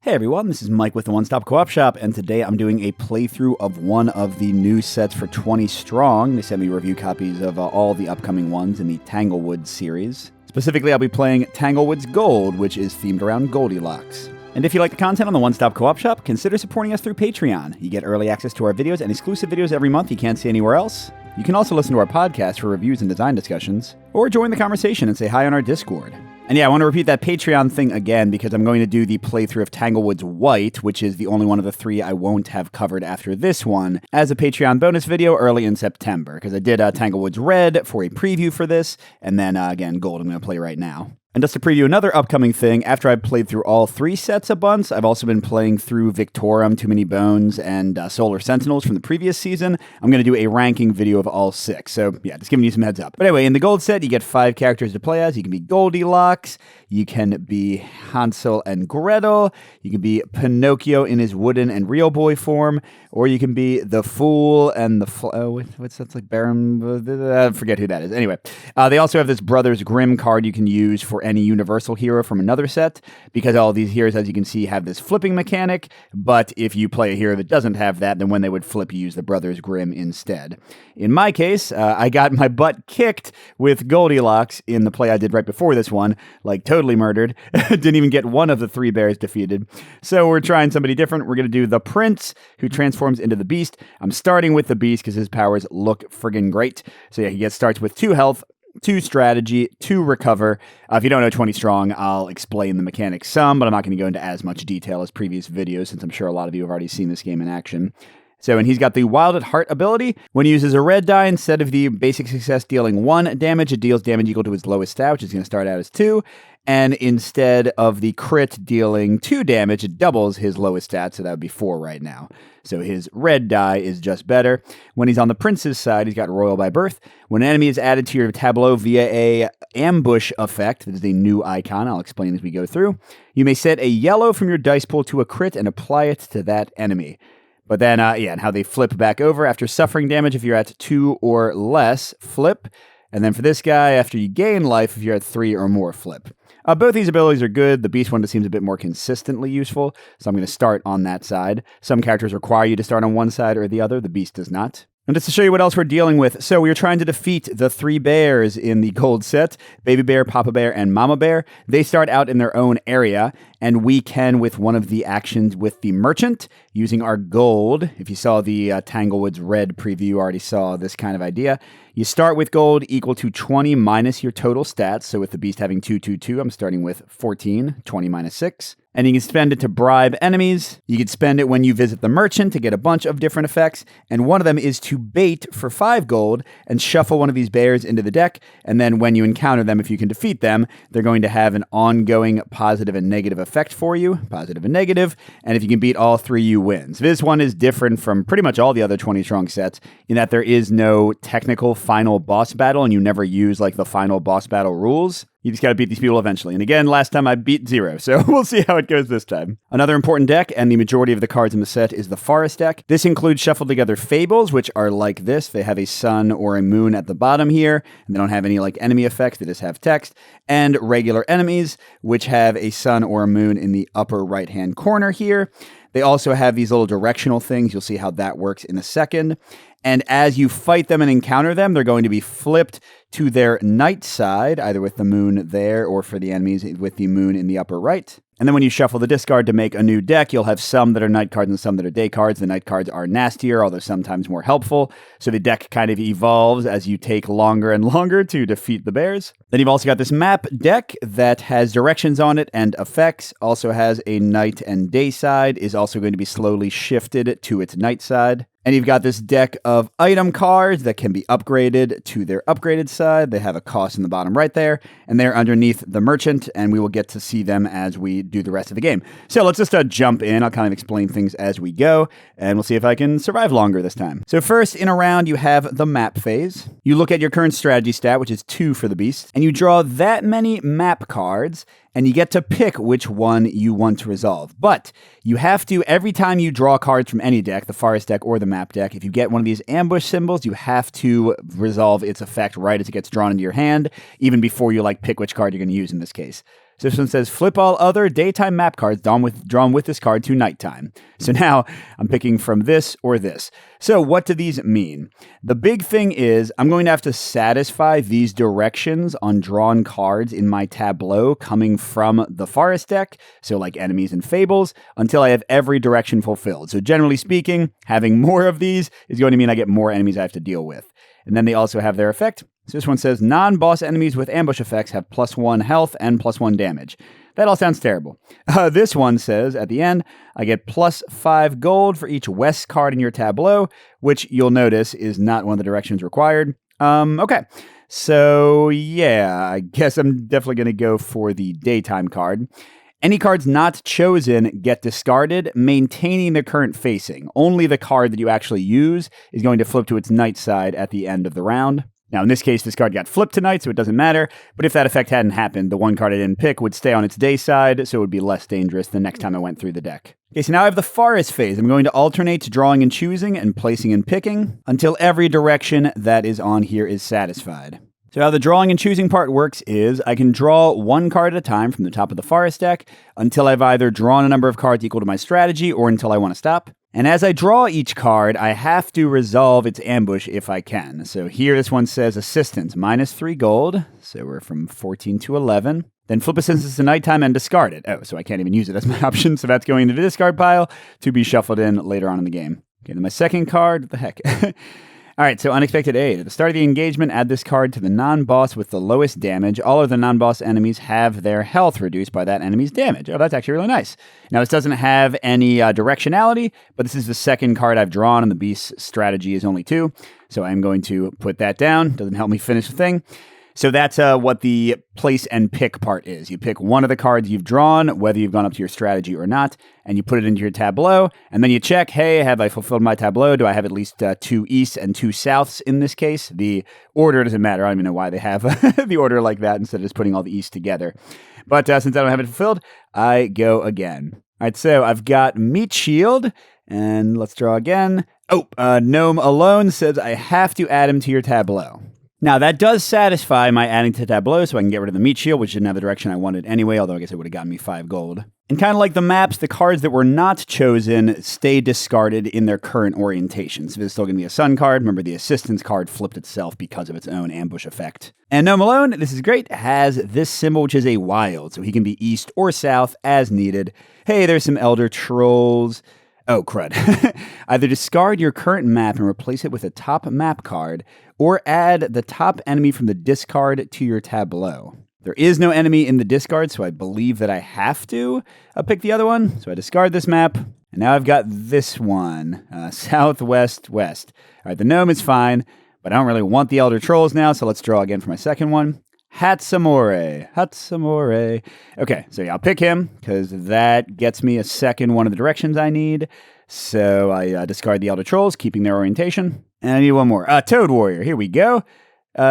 Hey everyone, this is Mike with the One Stop Co-op Shop, and today I'm doing a playthrough of one of the new sets for 20 Strong. They sent me review copies of all the upcoming ones in the Tanglewoods series. Specifically, I'll be playing Tanglewoods Gold, which is themed around Goldilocks. And if you like the content on the One Stop Co-op Shop, consider supporting us through Patreon. You get early access to our videos and exclusive videos every month you can't see anywhere else. You can also listen to our podcast for reviews and design discussions, or join the conversation and say hi on our Discord. And yeah, I want to repeat that Patreon thing again because I'm going to do the playthrough of Tanglewoods White, which is the only one of the three I won't have covered after this one, as a Patreon bonus video early in September, because I did Tanglewoods Red for a preview for this, and then again, Gold I'm going to play right now. And just to preview another upcoming thing, after I've played through all three sets a bunch, I've also been playing through Victorum, Too Many Bones, and Solar Sentinels from the previous season. I'm going to do a ranking video of all six, so yeah, just giving you some heads up. But anyway, in the Gold set, you get 5 characters to play as. You can be Goldilocks, you can be Hansel and Gretel, you can be Pinocchio in his wooden and real boy form, or you can be the Fool and the what's that, like Baron? I forget who that is. Anyway, they also have this Brothers Grimm card you can use for any Universal hero from another set, because all these heroes, as you can see, have this flipping mechanic, but if you play a hero that doesn't have that, then when they would flip, you use the Brothers Grimm instead. In my case, I got my butt kicked with Goldilocks in the play I did right before this one, like totally murdered. Didn't even get one of the 3 bears defeated. So we're trying somebody different. We're going to do the Prince, who transforms into the Beast. I'm starting with the Beast because his powers look friggin' great. So yeah, he starts with 2 health, 2 strategy, 2 recover. If you don't know 20 Strong, I'll explain the mechanics some, but I'm not going to go into as much detail as previous videos since I'm sure a lot of you have already seen this game in action. So, and he's got the Wild at Heart ability. When he uses a red die, instead of the basic success dealing 1 damage, it deals damage equal to his lowest stat, which is going to start out as 2. And instead of the crit dealing 2 damage, it doubles his lowest stat, so that would be 4 right now. So his red die is just better. When he's on the Prince's side, he's got Royal by Birth. When an enemy is added to your tableau via a ambush effect, that is a new icon, I'll explain as we go through, you may set a yellow from your dice pool to a crit and apply it to that enemy. But then, and how they flip back over after suffering damage if you're at 2 or less, flip. And then for this guy, after you gain life, if you're at 3 or more, flip. Both these abilities are good. The Beast one just seems a bit more consistently useful, so I'm going to start on that side. Some characters require you to start on one side or the other. The Beast does not. And just to show you what else we're dealing with, so we are trying to defeat the 3 bears in the Gold set, Baby Bear, Papa Bear, and Mama Bear. They start out in their own area, and we can, with one of the actions with the Merchant, using our Gold. If you saw the Tanglewoods Red preview, you already saw this kind of idea. You start with Gold equal to 20 minus your total stats. So with the Beast having 2, 2, 2, I'm starting with 14, 20 minus 6. And you can spend it to bribe enemies. You can spend it when you visit the Merchant to get a bunch of different effects. And one of them is to bait for 5 gold and shuffle one of these bears into the deck. And then when you encounter them, if you can defeat them, they're going to have an ongoing positive and negative effect for you. Positive and negative. And if you can beat all 3, you win. So this one is different from pretty much all the other 20 Strong sets in that there is no technical final boss battle and you never use like the final boss battle rules. You just got to beat these people eventually. And again, last time I beat 0, so we'll see how it goes this time. Another important deck, and the majority of the cards in the set, is the Forest deck. This includes shuffled together Fables, which are like this. They have a sun or a moon at the bottom here, and they don't have any like enemy effects. They just have text. And regular enemies, which have a sun or a moon in the upper right-hand corner here. They also have these little directional things. You'll see how that works in a second. And as you fight them and encounter them, they're going to be flipped to their night side, either with the moon there or for the enemies with the moon in the upper right. And then when you shuffle the discard to make a new deck, you'll have some that are night cards and some that are day cards. The night cards are nastier, although sometimes more helpful. So the deck kind of evolves as you take longer and longer to defeat the bears. Then you've also got this map deck that has directions on it and effects. Also has a night and day side, is also going to be slowly shifted to its night side. And you've got this deck of item cards that can be upgraded to their upgraded side. They have a cost in the bottom right there, and they're underneath the Merchant, and we will get to see them as we do the rest of the game. So let's just jump in. I'll kind of explain things as we go, and we'll see if I can survive longer this time. So first, in a round, you have the map phase. You look at your current strategy stat, which is 2 for the Beast, and you draw that many map cards, and you get to pick which one you want to resolve. But you have to, every time you draw cards from any deck, the Forest deck or the map deck, if you get one of these ambush symbols, you have to resolve its effect right as it gets drawn into your hand, even before you pick which card you're going to use in this case. So this one says, flip all other daytime map cards drawn with this card to nighttime. So now I'm picking from this or this. So what do these mean? The big thing is I'm going to have to satisfy these directions on drawn cards in my tableau coming from the forest deck, so like enemies and fables, until I have every direction fulfilled. So generally speaking, having more of these is going to mean I get more enemies I have to deal with. And then they also have their effect. So this one says, non-boss enemies with ambush effects have +1 health and +1 damage. That all sounds terrible. This one says, at the end, I get +5 gold for each west card in your tableau, which you'll notice is not one of the directions required. Okay. So yeah, I guess I'm definitely going to go for the daytime card. Any cards not chosen get discarded, maintaining their current facing. Only the card that you actually use is going to flip to its night side at the end of the round. Now, in this case, this card got flipped tonight, so it doesn't matter. But if that effect hadn't happened, the one card I didn't pick would stay on its day side, so it would be less dangerous the next time I went through the deck. Okay, so now I have the forest phase. I'm going to alternate drawing and choosing and placing and picking until every direction that is on here is satisfied. So how the drawing and choosing part works is I can draw one card at a time from the top of the forest deck until I've either drawn a number of cards equal to my strategy or until I want to stop. And as I draw each card, I have to resolve its ambush if I can. So here this one says Assistance, -3 gold. So we're from 14 to 11. Then flip Assistance to nighttime and discard it. Oh, so I can't even use it as my option. So that's going into the discard pile to be shuffled in later on in the game. Okay, then my second card, what the heck? All right, so Unexpected Aid. At the start of the engagement, add this card to the non-boss with the lowest damage. All of the non-boss enemies have their health reduced by that enemy's damage. Oh, that's actually really nice. Now, this doesn't have any directionality, but this is the second card I've drawn, and the beast's strategy is only 2. So I'm going to put that down. Doesn't help me finish the thing. So that's what the place and pick part is. You pick one of the cards you've drawn, whether you've gone up to your strategy or not, and you put it into your tableau, and then you check, hey, have I fulfilled my tableau? Do I have at least 2 easts and 2 souths in this case? The order doesn't matter. I don't even know why they have the order like that instead of just putting all the easts together. But since I don't have it fulfilled, I go again. All right, so I've got Meat Shield, and let's draw again. Oh, Gnome Alone says I have to add him to your tableau. Now, that does satisfy my adding to tableau, so I can get rid of the meat shield, which didn't have the direction I wanted anyway, although I guess it would have gotten me 5 gold. And kind of like the maps, the cards that were not chosen stay discarded in their current orientation. So there's still going to be a sun card. Remember, the assistance card flipped itself because of its own ambush effect. And Gnome Alone, this is great, has this symbol, which is a wild, so he can be east or south as needed. Hey, there's some Elder Trolls. Oh, crud. Either discard your current map and replace it with a top map card, or add the top enemy from the discard to your tableau. There is no enemy in the discard, so I believe that I have to pick the other one. So I discard this map, and now I've got this one, southwest west. All right, the gnome is fine, but I don't really want the Elder Trolls now, so let's draw again for my second one. Hatsamore. Okay, so yeah, I'll pick him, because that gets me a second one of the directions I need. So I discard the Elder Trolls, keeping their orientation. And I need one more. Toad Warrior, here we go.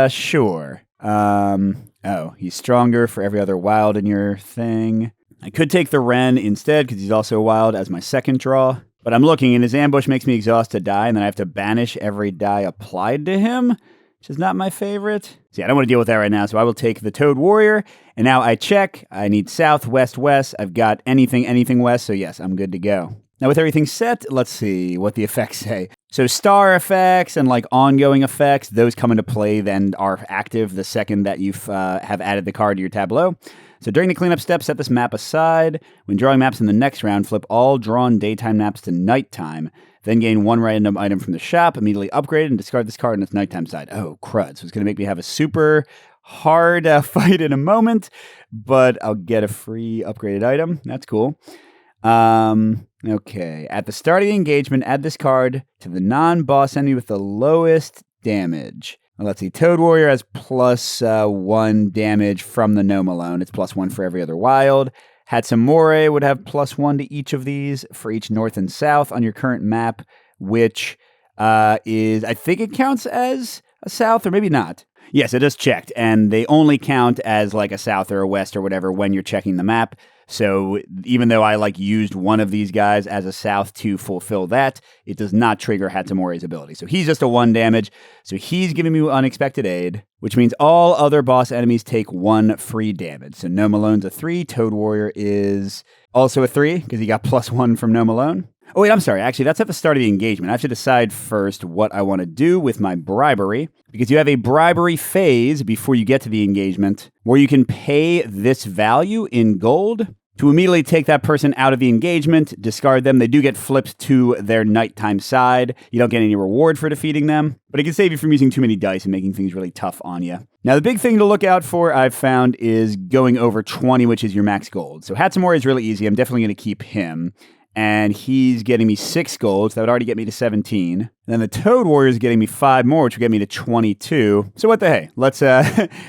Sure. Oh, he's stronger for every other wild in your thing. I could take the Wren instead, because he's also wild as my second draw. But I'm looking, and his ambush makes me exhaust to die, and then I have to banish every die applied to him, which is not my favorite. See, I don't want to deal with that right now, so I will take the Toad Warrior. And now I check. I need south, west, west. I've got anything west, so yes, I'm good to go. Now, with everything set, let's see what the effects say. So star effects and like ongoing effects, those come into play then are active the second that you have added the card to your tableau. So during the cleanup step, set this map aside. When drawing maps in the next round, flip all drawn daytime maps to nighttime. Then gain 1 random item from the shop, immediately upgrade it, and discard this card on its nighttime side. Oh, crud. So it's going to make me have a super hard fight in a moment, but I'll get a free upgraded item. That's cool. Okay. At the start of the engagement, add this card to the non-boss enemy with the lowest damage. Well, let's see. Toad Warrior has +1 damage from the gnome alone. It's +1 for every other wild. Hatsamore would have +1 to each of these for each north and south on your current map, which is, I think it counts as a south, or maybe not. Yes, it is checked, and they only count as like a south or a west or whatever when you're checking the map. So even though I used one of these guys as a South to fulfill that, it does not trigger Hatsumore's ability. So he's just a 1 damage. So he's giving me unexpected aid, which means all other boss enemies take 1 free damage. So No Malone's a 3. Toad Warrior is also a 3 because he got +1 from No Malone. Oh, wait, I'm sorry. Actually, that's at the start of the engagement. I have to decide first what I want to do with my bribery, because you have a bribery phase before you get to the engagement where you can pay this value in gold to immediately take that person out of the engagement, discard them. They do get flipped to their nighttime side. You don't get any reward for defeating them, but it can save you from using too many dice and making things really tough on you. Now, the big thing to look out for, I've found, is going over 20, which is your max gold. So Hatsumore is really easy. I'm definitely going to keep him. And he's getting me 6 gold, so that would already get me to 17. And then the Toad Warrior is getting me 5 more, which would get me to 22. So what the hey? Let's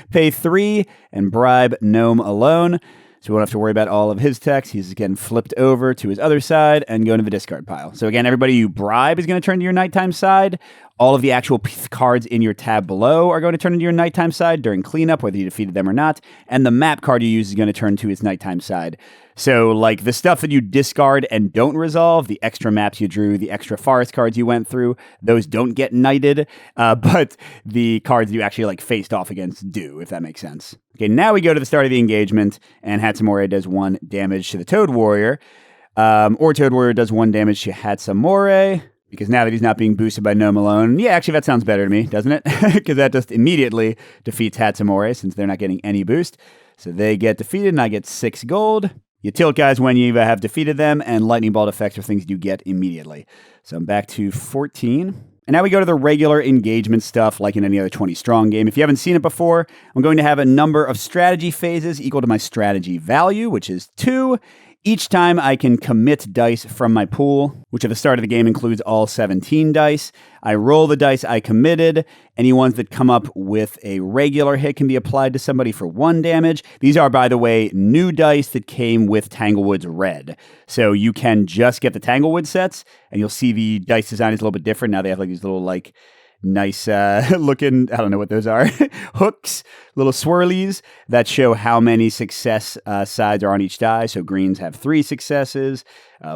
pay 3 and bribe Gnome alone. So we won't have to worry about all of his text. He's getting flipped over to his other side and going to the discard pile. So again, everybody you bribe is going to turn to your nighttime side. All of the actual cards in your tab below are going to turn into your nighttime side during cleanup, whether you defeated them or not. And the map card you use is going to turn to its nighttime side. So the stuff that you discard and don't resolve, the extra maps you drew, the extra forest cards you went through, those don't get knighted, but the cards you actually faced off against do, if that makes sense. Okay, now we go to the start of the engagement, and Hatsumore does 1 damage to the Toad Warrior, or Toad Warrior does 1 damage to Hatsumore, because now that he's not being boosted by No Malone, yeah, actually that sounds better to me, doesn't it? Because that just immediately defeats Hatsumore, since they're not getting any boost. So they get defeated, and I get 6 gold. You tilt guys when you have defeated them, and lightning bolt effects are things you get immediately. So I'm back to 14. And now we go to the regular engagement stuff like in any other 20 strong game. If you haven't seen it before, I'm going to have a number of strategy phases equal to my strategy value, which is 2. Each time I can commit dice from my pool, which at the start of the game includes all 17 dice. I roll the dice I committed. Any ones that come up with a regular hit can be applied to somebody for 1 damage. These are, by the way, new dice that came with Tanglewoods Red. So you can just get the Tanglewood sets, and you'll see the dice design is a little bit different. Now they have these little nice looking, I don't know what those are, hooks, little swirlies that show how many success sides are on each die. So greens have 3 successes,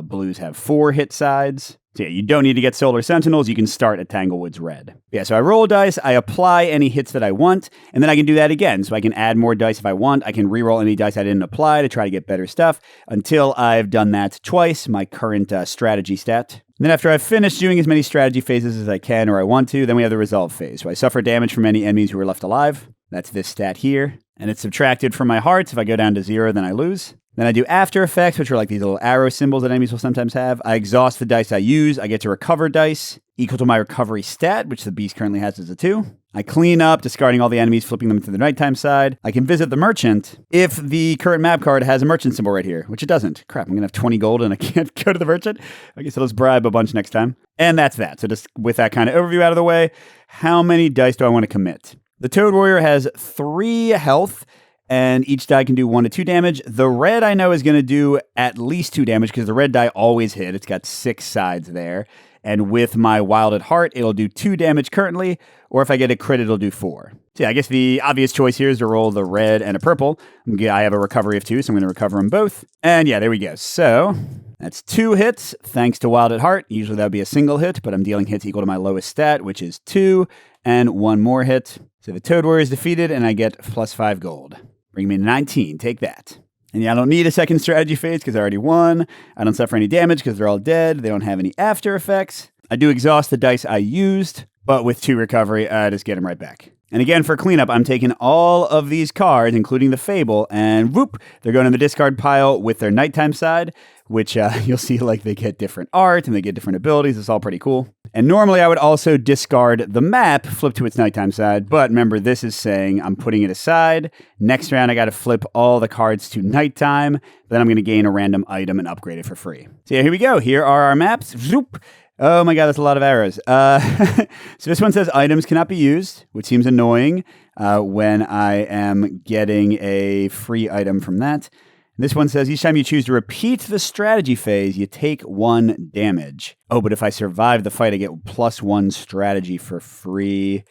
blues have 4 hit sides. So yeah, you don't need to get Solar Sentinels. You can start at Tanglewoods Red. Yeah, so I roll dice, I apply any hits that I want, and then I can do that again. So I can add more dice if I want. I can reroll any dice I didn't apply to try to get better stuff until I've done that twice, my current strategy stat. And then after I've finished doing as many strategy phases as I can or I want to, then we have the resolve phase. So I suffer damage from any enemies who are left alive. That's this stat here. And it's subtracted from my hearts. If I go down to 0, then I lose. Then I do after effects, which are these little arrow symbols that enemies will sometimes have. I exhaust the dice I use. I get to recover dice equal to my recovery stat, which the beast currently has as a 2. I clean up, discarding all the enemies, flipping them to the nighttime side. I can visit the merchant if the current map card has a merchant symbol right here, which it doesn't. Crap, I'm going to have 20 gold and I can't go to the merchant. Okay, so let's bribe a bunch next time. And that's that. So just with that kind of overview out of the way, how many dice do I want to commit? The Toad Warrior has 3 health, and each die can do 1 to 2 damage. The red I know is going to do at least 2 damage because the red die always hit. It's got 6 sides there. And with my Wild at Heart, it'll do 2 damage currently, or if I get a crit, it'll do 4. So yeah, I guess the obvious choice here is to roll the red and a purple. I have a recovery of 2, so I'm going to recover them both. And yeah, there we go. So that's 2 hits, thanks to Wild at Heart. Usually that would be a single hit, but I'm dealing hits equal to my lowest stat, which is 2, and 1 more hit. So the Toad Warrior is defeated, and I get plus 5 gold. Bring me to 19. Take that. And yeah, I don't need a second strategy phase because I already won. I don't suffer any damage because they're all dead. They don't have any after effects. I do exhaust the dice I used, but with 2 recovery, I just get them right back. And again, for cleanup, I'm taking all of these cards, including the Fable, and whoop, they're going in the discard pile with their nighttime side, which you'll see they get different art and they get different abilities. It's all pretty cool. And normally I would also discard the map, flip to its nighttime side. But remember, this is saying I'm putting it aside. Next round, I got to flip all the cards to nighttime. Then I'm going to gain a random item and upgrade it for free. So yeah, here we go. Here are our maps. Zoop. Oh my god, that's a lot of arrows. So this one says items cannot be used, which seems annoying when I am getting a free item from that. This one says, each time you choose to repeat the strategy phase, you take 1 damage. Oh, but if I survive the fight, I get plus 1 strategy for free.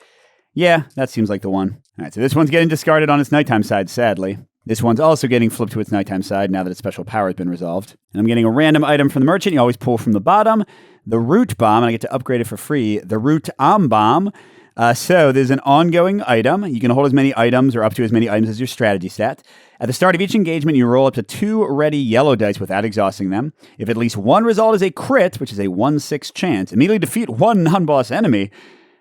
Yeah, that seems like the one. All right, so this one's getting discarded on its nighttime side, sadly. This one's also getting flipped to its nighttime side now that its special power has been resolved. And I'm getting a random item from the merchant. You always pull from the bottom. The root bomb, and I get to upgrade it for free. The root bomb. So there's an ongoing item. You can hold as many items or up to as many items as your strategy stat. At the start of each engagement, you roll up to 2 ready yellow dice without exhausting them. If at least one result is a crit, which is a 1/6 chance, immediately defeat one non-boss enemy.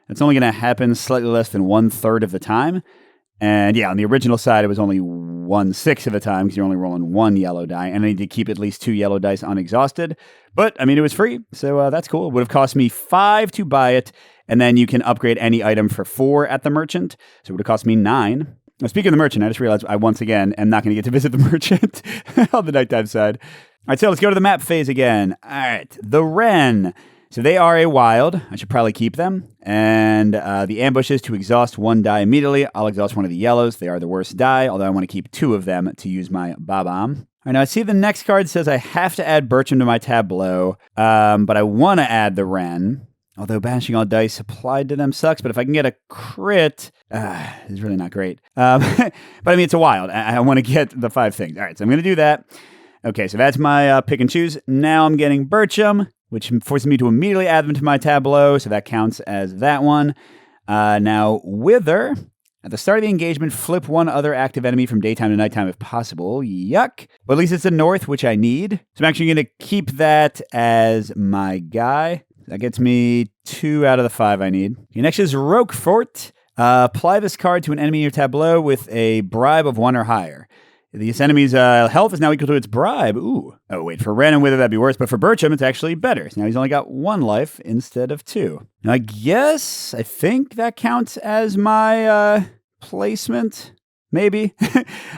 That's only going to happen slightly less than 1/3 of the time. And yeah, on the original side, it was only 1/6 of the time because you're only rolling 1 yellow die, and I need to keep at least 2 yellow dice unexhausted. But, I mean, it was free, so that's cool. It would have cost me 5 to buy it, and then you can upgrade any item for 4 at the merchant, so it would have cost me 9. Now, speaking of the merchant, I just realized I once again am not going to get to visit the merchant on the nighttime side. All right, so let's go to the map phase again. All right, the Wren. So they are a wild. I should probably keep them. And the ambush is to exhaust 1 die immediately. I'll exhaust 1 of the yellows. They are the worst die, although I want to keep 2 of them to use my Babam. All right, now I see the next card says I have to add Bircham to my tableau, but I want to add the Wren. Although banishing all dice applied to them sucks, but if I can get a crit, it's really not great. But I mean, it's a wild. I want to get the 5 things. All right, so I'm going to do that. Okay, so that's my pick and choose. Now I'm getting Bircham, which forces me to immediately add them to my tableau, so that counts as that one. Now, Wither. At the start of the engagement, flip 1 other active enemy from daytime to nighttime if possible. Yuck. But at least it's the north, which I need. So I'm actually going to keep that as my guy. That gets me 2 out of the 5 I need. Okay, next is Roquefort. Apply this card to an enemy in your tableau with a bribe of 1 or higher. This enemy's health is now equal to its bribe. Ooh. Oh, wait, for Wren and Wither, that'd be worse. But for Bircham, it's actually better. So now he's only got 1 life instead of 2. Now, I think that counts as my placement. Maybe.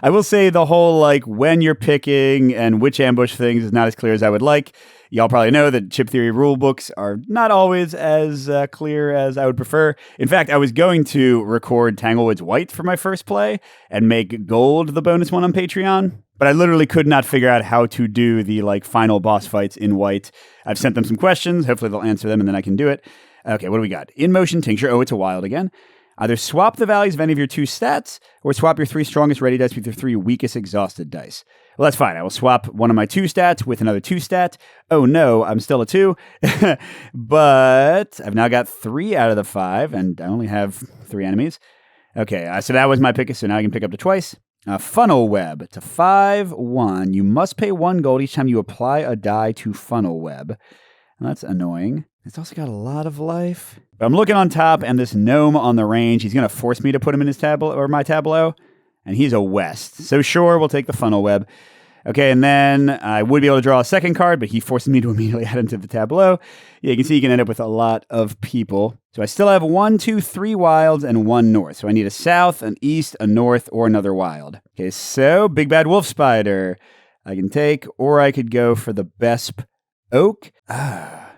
I will say the whole, when you're picking and which ambush things is not as clear as I would like. Y'all probably know that chip theory rule books are not always as clear as I would prefer. In fact, I was going to record Tanglewoods White for my first play and make gold the bonus one on Patreon, but I literally could not figure out how to do the final boss fights in White. I've sent them some questions. Hopefully they'll answer them and then I can do it. Okay, what do we got? In motion tincture. Oh, it's a wild again. Either swap the values of any of your 2 stats, or swap your 3 strongest ready dice with your 3 weakest exhausted dice. Well, that's fine. I will swap one of my 2 stats with another 2 stat. Oh no, I'm still a 2. But I've now got 3 out of the 5, and I only have 3 enemies. Okay, so that was my pick, so now I can pick up to twice. Funnel Web. It's a 5/1. You must pay 1 gold each time you apply a die to Funnel Web. Well, that's annoying. It's also got a lot of life. But I'm looking on top, and this gnome on the range, he's going to force me to put him in his tableau or my tableau, and he's a west. So sure, we'll take the Funnel Web. Okay, and then I would be able to draw a second card, but he forces me to immediately add him to the tableau. Yeah, you can see you can end up with a lot of people. So I still have 1, 2, 3 wilds and 1 north. So I need a south, an east, a north, or another wild. Okay, so Big Bad Wolf Spider I can take, or I could go for the Besp Oak.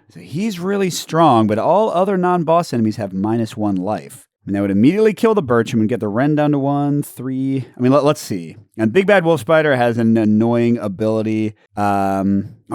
So he's really strong, but all other non-boss enemies have -1 life. And that would immediately kill the Bircham and get the Wren down to 1, 3. I mean, let's see. And Big Bad Wolf Spider has an annoying ability. I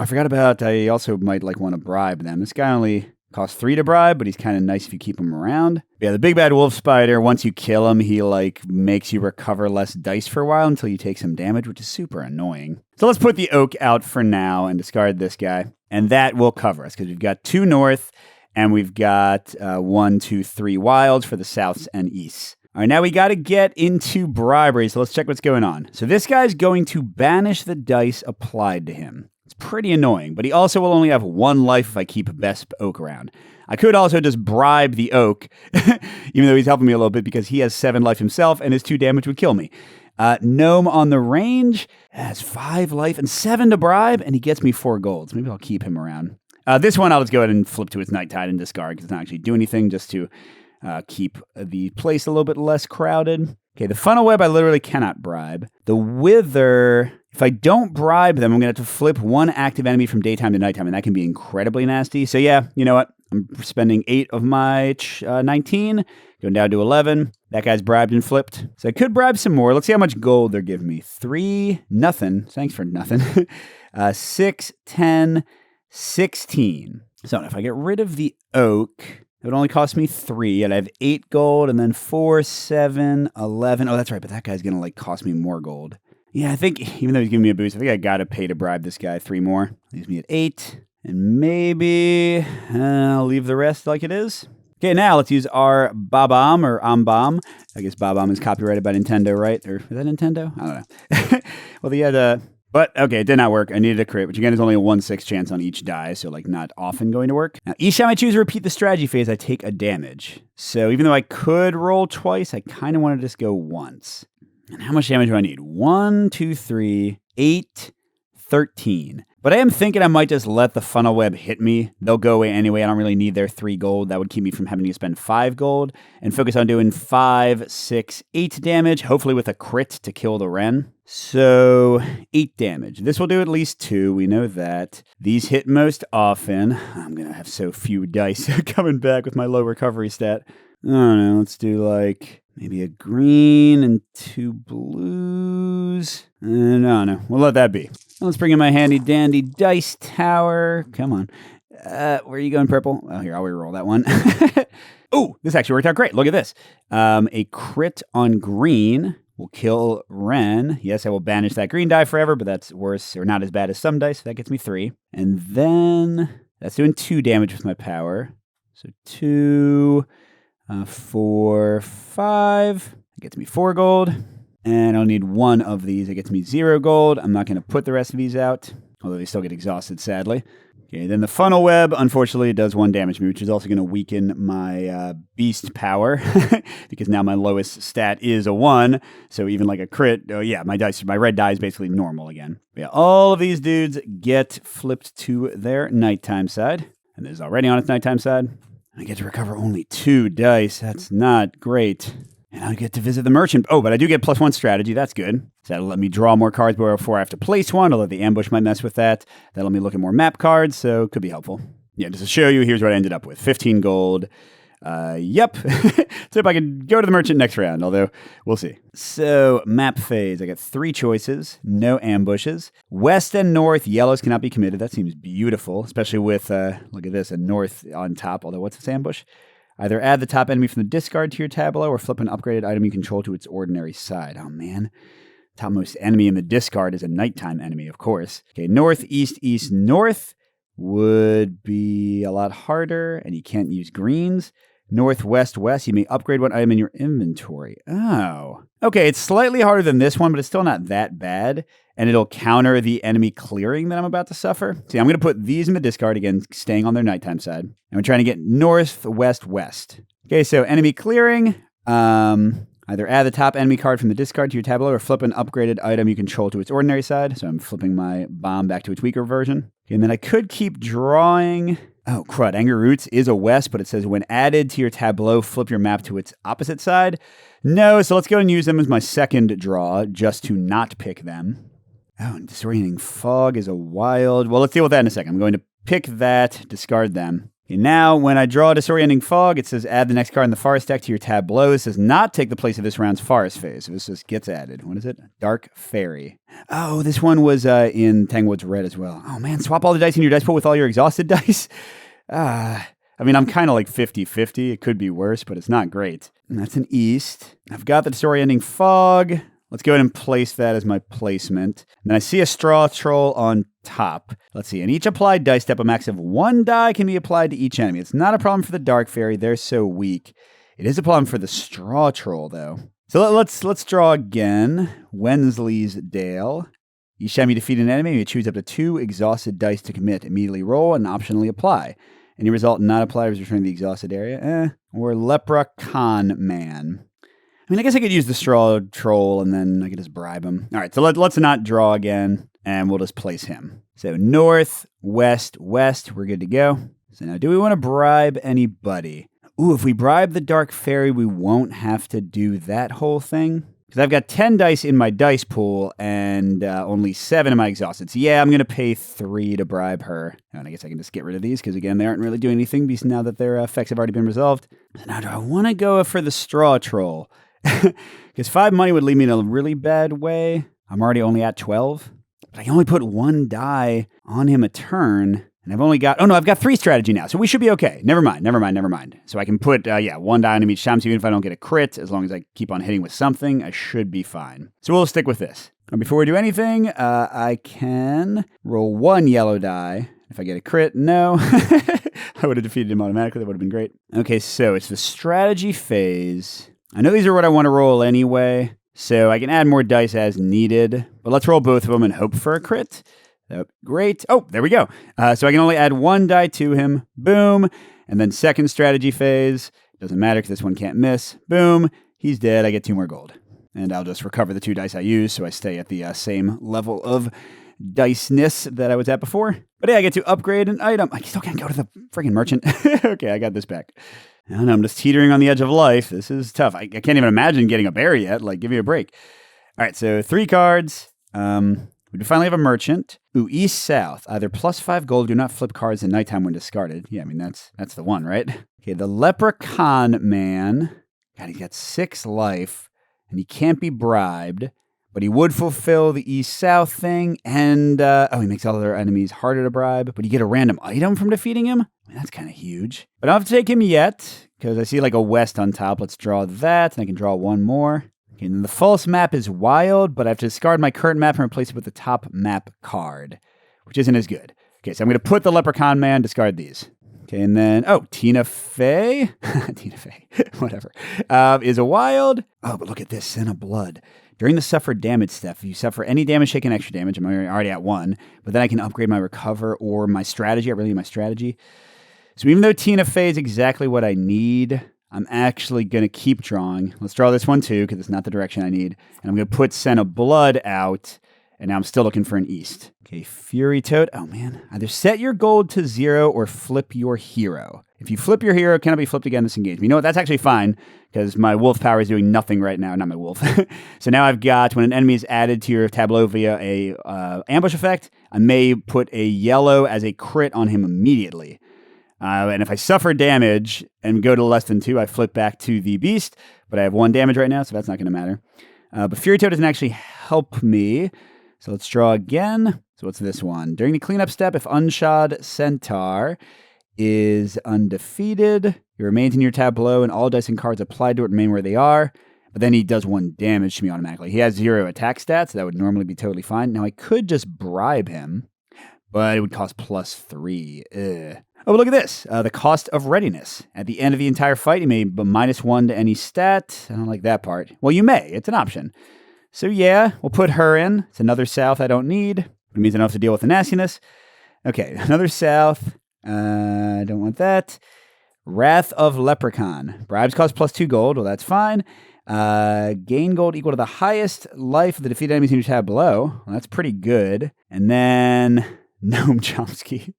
forgot about, I also might want to bribe them. This guy only costs 3 to bribe, but he's kind of nice if you keep him around. Yeah, the Big Bad Wolf Spider, once you kill him, he makes you recover less dice for a while until you take some damage, which is super annoying. So let's put the Oak out for now and discard this guy. And that will cover us because we've got 2 north and we've got 1, 2, 3 wilds for the souths and easts. All right, now we got to get into bribery. So let's check what's going on. So this guy's going to banish the dice applied to him. It's pretty annoying, but he also will only have 1 life if I keep Besp Oak around. I could also just bribe the Oak, even though he's helping me a little bit because he has 7 life himself and his 2 damage would kill me. Gnome on the range has 5 life and 7 to bribe, and he gets me 4 golds. Maybe I'll keep him around. This one I'll just go ahead and flip to its nighttime and discard because it's not actually do anything, just to keep the place a little bit less crowded. Okay, the Funnel Web I literally cannot bribe. The Wither, if I don't bribe them, I'm going to have to flip 1 active enemy from daytime to nighttime, and that can be incredibly nasty. So yeah, you know what? I'm spending 8 of my 19, going down to 11. That guy's bribed and flipped. So I could bribe some more. Let's see how much gold they're giving me. 3, nothing. Thanks for nothing. 6, 10, 16. So if I get rid of the Oak, it would only cost me 3, and I have 8 gold, and then 4, 7, 11. Oh, that's right, but that guy's going to cost me more gold. Yeah, I think even though he's giving me a boost, I think I gotta pay to bribe this guy 3 more. Leaves me at 8. And maybe I'll leave the rest like it is. Okay, now let's use our Bob-omb or Ombomb. I guess Bob-omb is copyrighted by Nintendo, right? Or is that Nintendo? I don't know. Well, they had but okay, it did not work. I needed a crit, which again is only a 1/6 chance on each die, so like not often going to work. Now, each time I choose to repeat the strategy phase, I take a damage. So even though I could roll twice, I kind of want to just go once. And how much damage do I need? 1, 2, 3, 8, 13. But I am thinking I might just let the funnel web hit me. They'll go away anyway. I don't really need their 3 gold. That would keep me from having to spend 5 gold. And focus on doing 5, 6, 8 damage, hopefully with a crit to kill the Wren. So 8 damage. This will do at least 2. We know that. These hit most often. I'm going to have so few dice coming back with my low recovery stat. I don't know. Let's do like maybe a green and 2 blues. No. We'll let that be. Let's bring in my handy dandy dice tower. Come on. Where are you going, purple? Oh, here, I'll reroll that one. Oh, this actually worked out great. Look at this. A crit on green will kill Wren. Yes, I will banish that green die forever, but that's worse or not as bad as some dice. So that gets me 3. And then that's doing 2 damage with my power. So 2, 4, 5. That gets me 4 gold. And I'll need 1 of these. It gets me 0 gold. I'm not going to put the rest of these out, although they still get exhausted, sadly. Okay, then the funnel web, unfortunately, does 1 damage to me, which is also going to weaken my beast power, because now my lowest stat is a 1. So even like a crit, my red die is basically normal again. But yeah, all of these dudes get flipped to their nighttime side, and this is already on its nighttime side. I get to recover only 2 dice. That's not great. And I get to visit the merchant. Oh, but I do get +1 strategy. That's good. So that'll let me draw more cards before I have to place one, although the ambush might mess with that. That'll let me look at more map cards, so it could be helpful. Yeah, just to show you, here's what I ended up with. 15 gold. Yep. So if I can go to the merchant next round, although we'll see. So map phase. I got 3 choices. No ambushes. West and north, yellows cannot be committed. That seems beautiful, especially with, look at this, a north on top. Although, what's this ambush? Either add the top enemy from the discard to your tableau or flip an upgraded item you control to its ordinary side. Oh, man. Topmost enemy in the discard is a nighttime enemy, of course. Okay, north, east, east, north would be a lot harder, and you can't use greens. North, west, west, you may upgrade 1 item in your inventory. Oh. Okay, it's slightly harder than this one, but it's still not that bad. And it'll counter the enemy clearing that I'm about to suffer. See, I'm going to put these in the discard, again, staying on their nighttime side. And we're trying to get north, west, west. Okay, so enemy clearing. Either add the top enemy card from the discard to your tableau or flip an upgraded item you control to its ordinary side. So I'm flipping my bomb back to its weaker version. Okay, and then I could keep drawing. Oh, crud. Angry Roots is a west, but it says when added to your tableau, flip your map to its opposite side. No, so let's go and use them as my second draw just to not pick them. Oh, and Disorienting Fog is a wild. Well, let's deal with that in a second. I'm going to pick that, discard them. Okay, now, when I draw Disorienting Fog, it says add the next card in the forest deck to your tableau. This does not take the place of this round's forest phase. So this just gets added. What is it? Dark Fairy. Oh, this one was in Tanglewoods Red as well. Oh, man, swap all the dice in your dice pool with all your exhausted dice? I mean, I'm kind of like 50-50. It could be worse, but it's not great. And that's an east. I've got the Disorienting Fog. Let's go ahead and place that as my placement. And then I see a straw troll on top. Let's see. In each applied dice step, a max of 1 die can be applied to each enemy. It's not a problem for the Dark Fairy. They're so weak. It is a problem for the straw troll, though. So let's draw again. Wensley's Dale. Each time you defeat an enemy, you choose up to 2 exhausted dice to commit. Immediately roll and optionally apply. Any result not applied is returned to the exhausted area. Or Leprechaun Man. I mean, I guess I could use the straw troll and then I could just bribe him. All right, so let's not draw again, and we'll just place him. So north, west, west, we're good to go. So now, do we want to bribe anybody? Ooh, if we bribe the Dark Fairy, we won't have to do that whole thing. Because I've got 10 dice in my dice pool and only 7 in my exhausted. So yeah, I'm going to pay 3 to bribe her. And I guess I can just get rid of these because, again, they aren't really doing anything because now that their effects have already been resolved. So now, do I want to go for the straw troll? Because 5 money would leave me in a really bad way. I'm already only at 12. But I can only put 1 die on him a turn. And I've only got, oh no, I've got 3 strategy now, so we should be okay. Never mind. So I can put, 1 die on him each time, so even if I don't get a crit, as long as I keep on hitting with something, I should be fine. So we'll stick with this. And before we do anything, I can roll 1 yellow die. If I get a crit, no. I would have defeated him automatically. That would have been great. Okay, so it's the strategy phase. I know these are what I want to roll anyway, so I can add more dice as needed. But let's roll both of them and hope for a crit. Great. Oh, there we go. So I can only add 1 die to him. Boom. And then second strategy phase. Doesn't matter because this one can't miss. Boom. He's dead. I get 2 more gold. And I'll just recover the 2 dice I used, so I stay at the same level of dice-ness that I was at before. But yeah, I get to upgrade an item. I still can't go to the friggin' merchant. Okay, I got this back. I don't know, I'm just teetering on the edge of life. This is tough. I can't even imagine getting a bear yet. Like, give me a break. All right, so 3 cards. We do finally have a merchant. Ooh, east-south. Either +5 gold, do not flip cards at nighttime when discarded. Yeah, I mean, that's the one, right? Okay, the leprechaun man. God, he's got 6 life, and he can't be bribed, but he would fulfill the east-south thing, and, he makes all other enemies harder to bribe, but you get a random item from defeating him? I mean, that's kind of huge. But I don't have to take him yet, because I see like a west on top. Let's draw that, and I can draw 1 more. Okay, and then the false map is wild, but I have to discard my current map and replace it with the top map card, which isn't as good. Okay, so I'm going to put the Leprechaun Man, discard these. Okay, and then, Tina Fey? Tina Fey, whatever, is a wild. Oh, but look at this, Sin of Blood. During the suffer damage step, if you suffer any damage, take an extra damage. I'm already at 1, but then I can upgrade my recover or my strategy. I really need my strategy. So even though Tina Fey is exactly what I need, I'm actually going to keep drawing. Let's draw this one too, because it's not the direction I need. And I'm going to put Sin of Blood out, and now I'm still looking for an east. Okay, Fury Toad. Oh man. Either set your gold to 0 or flip your hero. If you flip your hero, it cannot be flipped again this engagement. You know what? That's actually fine, because my wolf power is doing nothing right now. Not my wolf. So now I've got, when an enemy is added to your tableau via a ambush effect, I may put a yellow as a crit on him immediately. And if I suffer damage and go to less than 2, I flip back to the beast, but I have 1 damage right now, so that's not going to matter. But Fury Toad doesn't actually help me, so let's draw again. So what's this one? During the cleanup step, if Unshod Centaur is undefeated, it remains in your tableau, and all dice and cards applied to it remain where they are, but then he does 1 damage to me automatically. He has 0 attack stats, so that would normally be totally fine. Now, I could just bribe him, but it would cost +3. Ugh. Oh, but look at this. The cost of readiness. At the end of the entire fight, you may -1 to any stat. I don't like that part. Well, you may. It's an option. So yeah, we'll put her in. It's another south I don't need. It means I don't have to deal with the nastiness. Okay, another south. I don't want that. Wrath of Leprechaun. Bribes cost +2 gold. Well, that's fine. Gain gold equal to the highest life of the defeated enemies in your tableau. Well, that's pretty good. And then Noam Chomsky.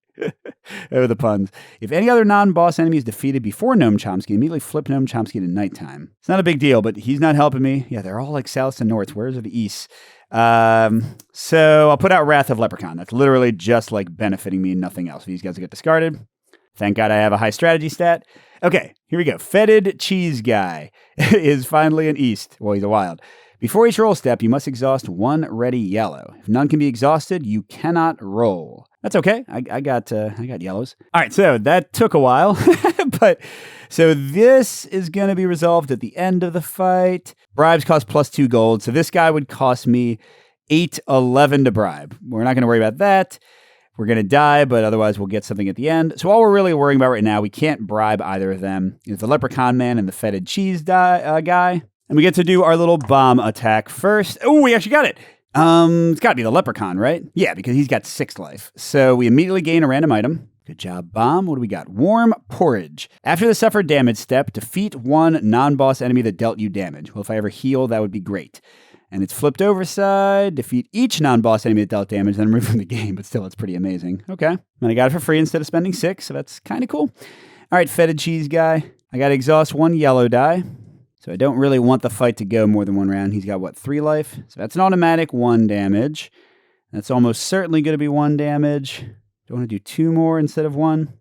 Oh, the puns. If any other non-boss enemy is defeated before Noam Chomsky, immediately flip Noam Chomsky to nighttime. It's not a big deal, but he's not helping me. Yeah, they're all like souths and norths. Where's the east? So I'll put out Wrath of Leprechaun. That's literally just like benefiting me and nothing else. These guys will get discarded. Thank God I have a high strategy stat. Okay, here we go. Fetid Cheese Guy is finally an east. Well, he's a wild. Before each roll step, you must exhaust 1 ready yellow. If none can be exhausted, you cannot roll. That's okay. I got yellows. All right, so that took a while, but so this is going to be resolved at the end of the fight. Bribes cost +2 gold, so this guy would cost me 811 to bribe. We're not going to worry about that. We're going to die, but otherwise we'll get something at the end. So all we're really worrying about right now, we can't bribe either of them, is the Leprechaun Man and the Fetid Cheese guy. And we get to do our little bomb attack first. Oh, we actually got it. It's got to be the Leprechaun, right? Yeah, because he's got 6 life. So we immediately gain a random item. Good job, bomb. What do we got? Warm Porridge. After the suffer damage step, defeat 1 non-boss enemy that dealt you damage. Well, if I ever heal, that would be great. And it's flipped over side. Defeat each non-boss enemy that dealt damage, then remove from the game. But still, it's pretty amazing. Okay. And I got it for free instead of spending 6, so that's kind of cool. All right, Fetid Cheese Guy. I got to exhaust 1 yellow die. So I don't really want the fight to go more than 1 round. He's got, 3 life? So that's an automatic 1 damage. That's almost certainly going to be 1 damage. Do I want to do 2 more instead of 1?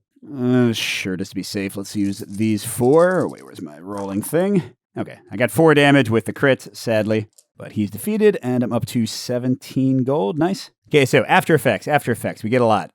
Sure, just to be safe, let's use these 4. Wait, where's my rolling thing? Okay, I got 4 damage with the crit, sadly. But he's defeated, and I'm up to 17 gold. Nice. Okay, so After Effects. We get a lot.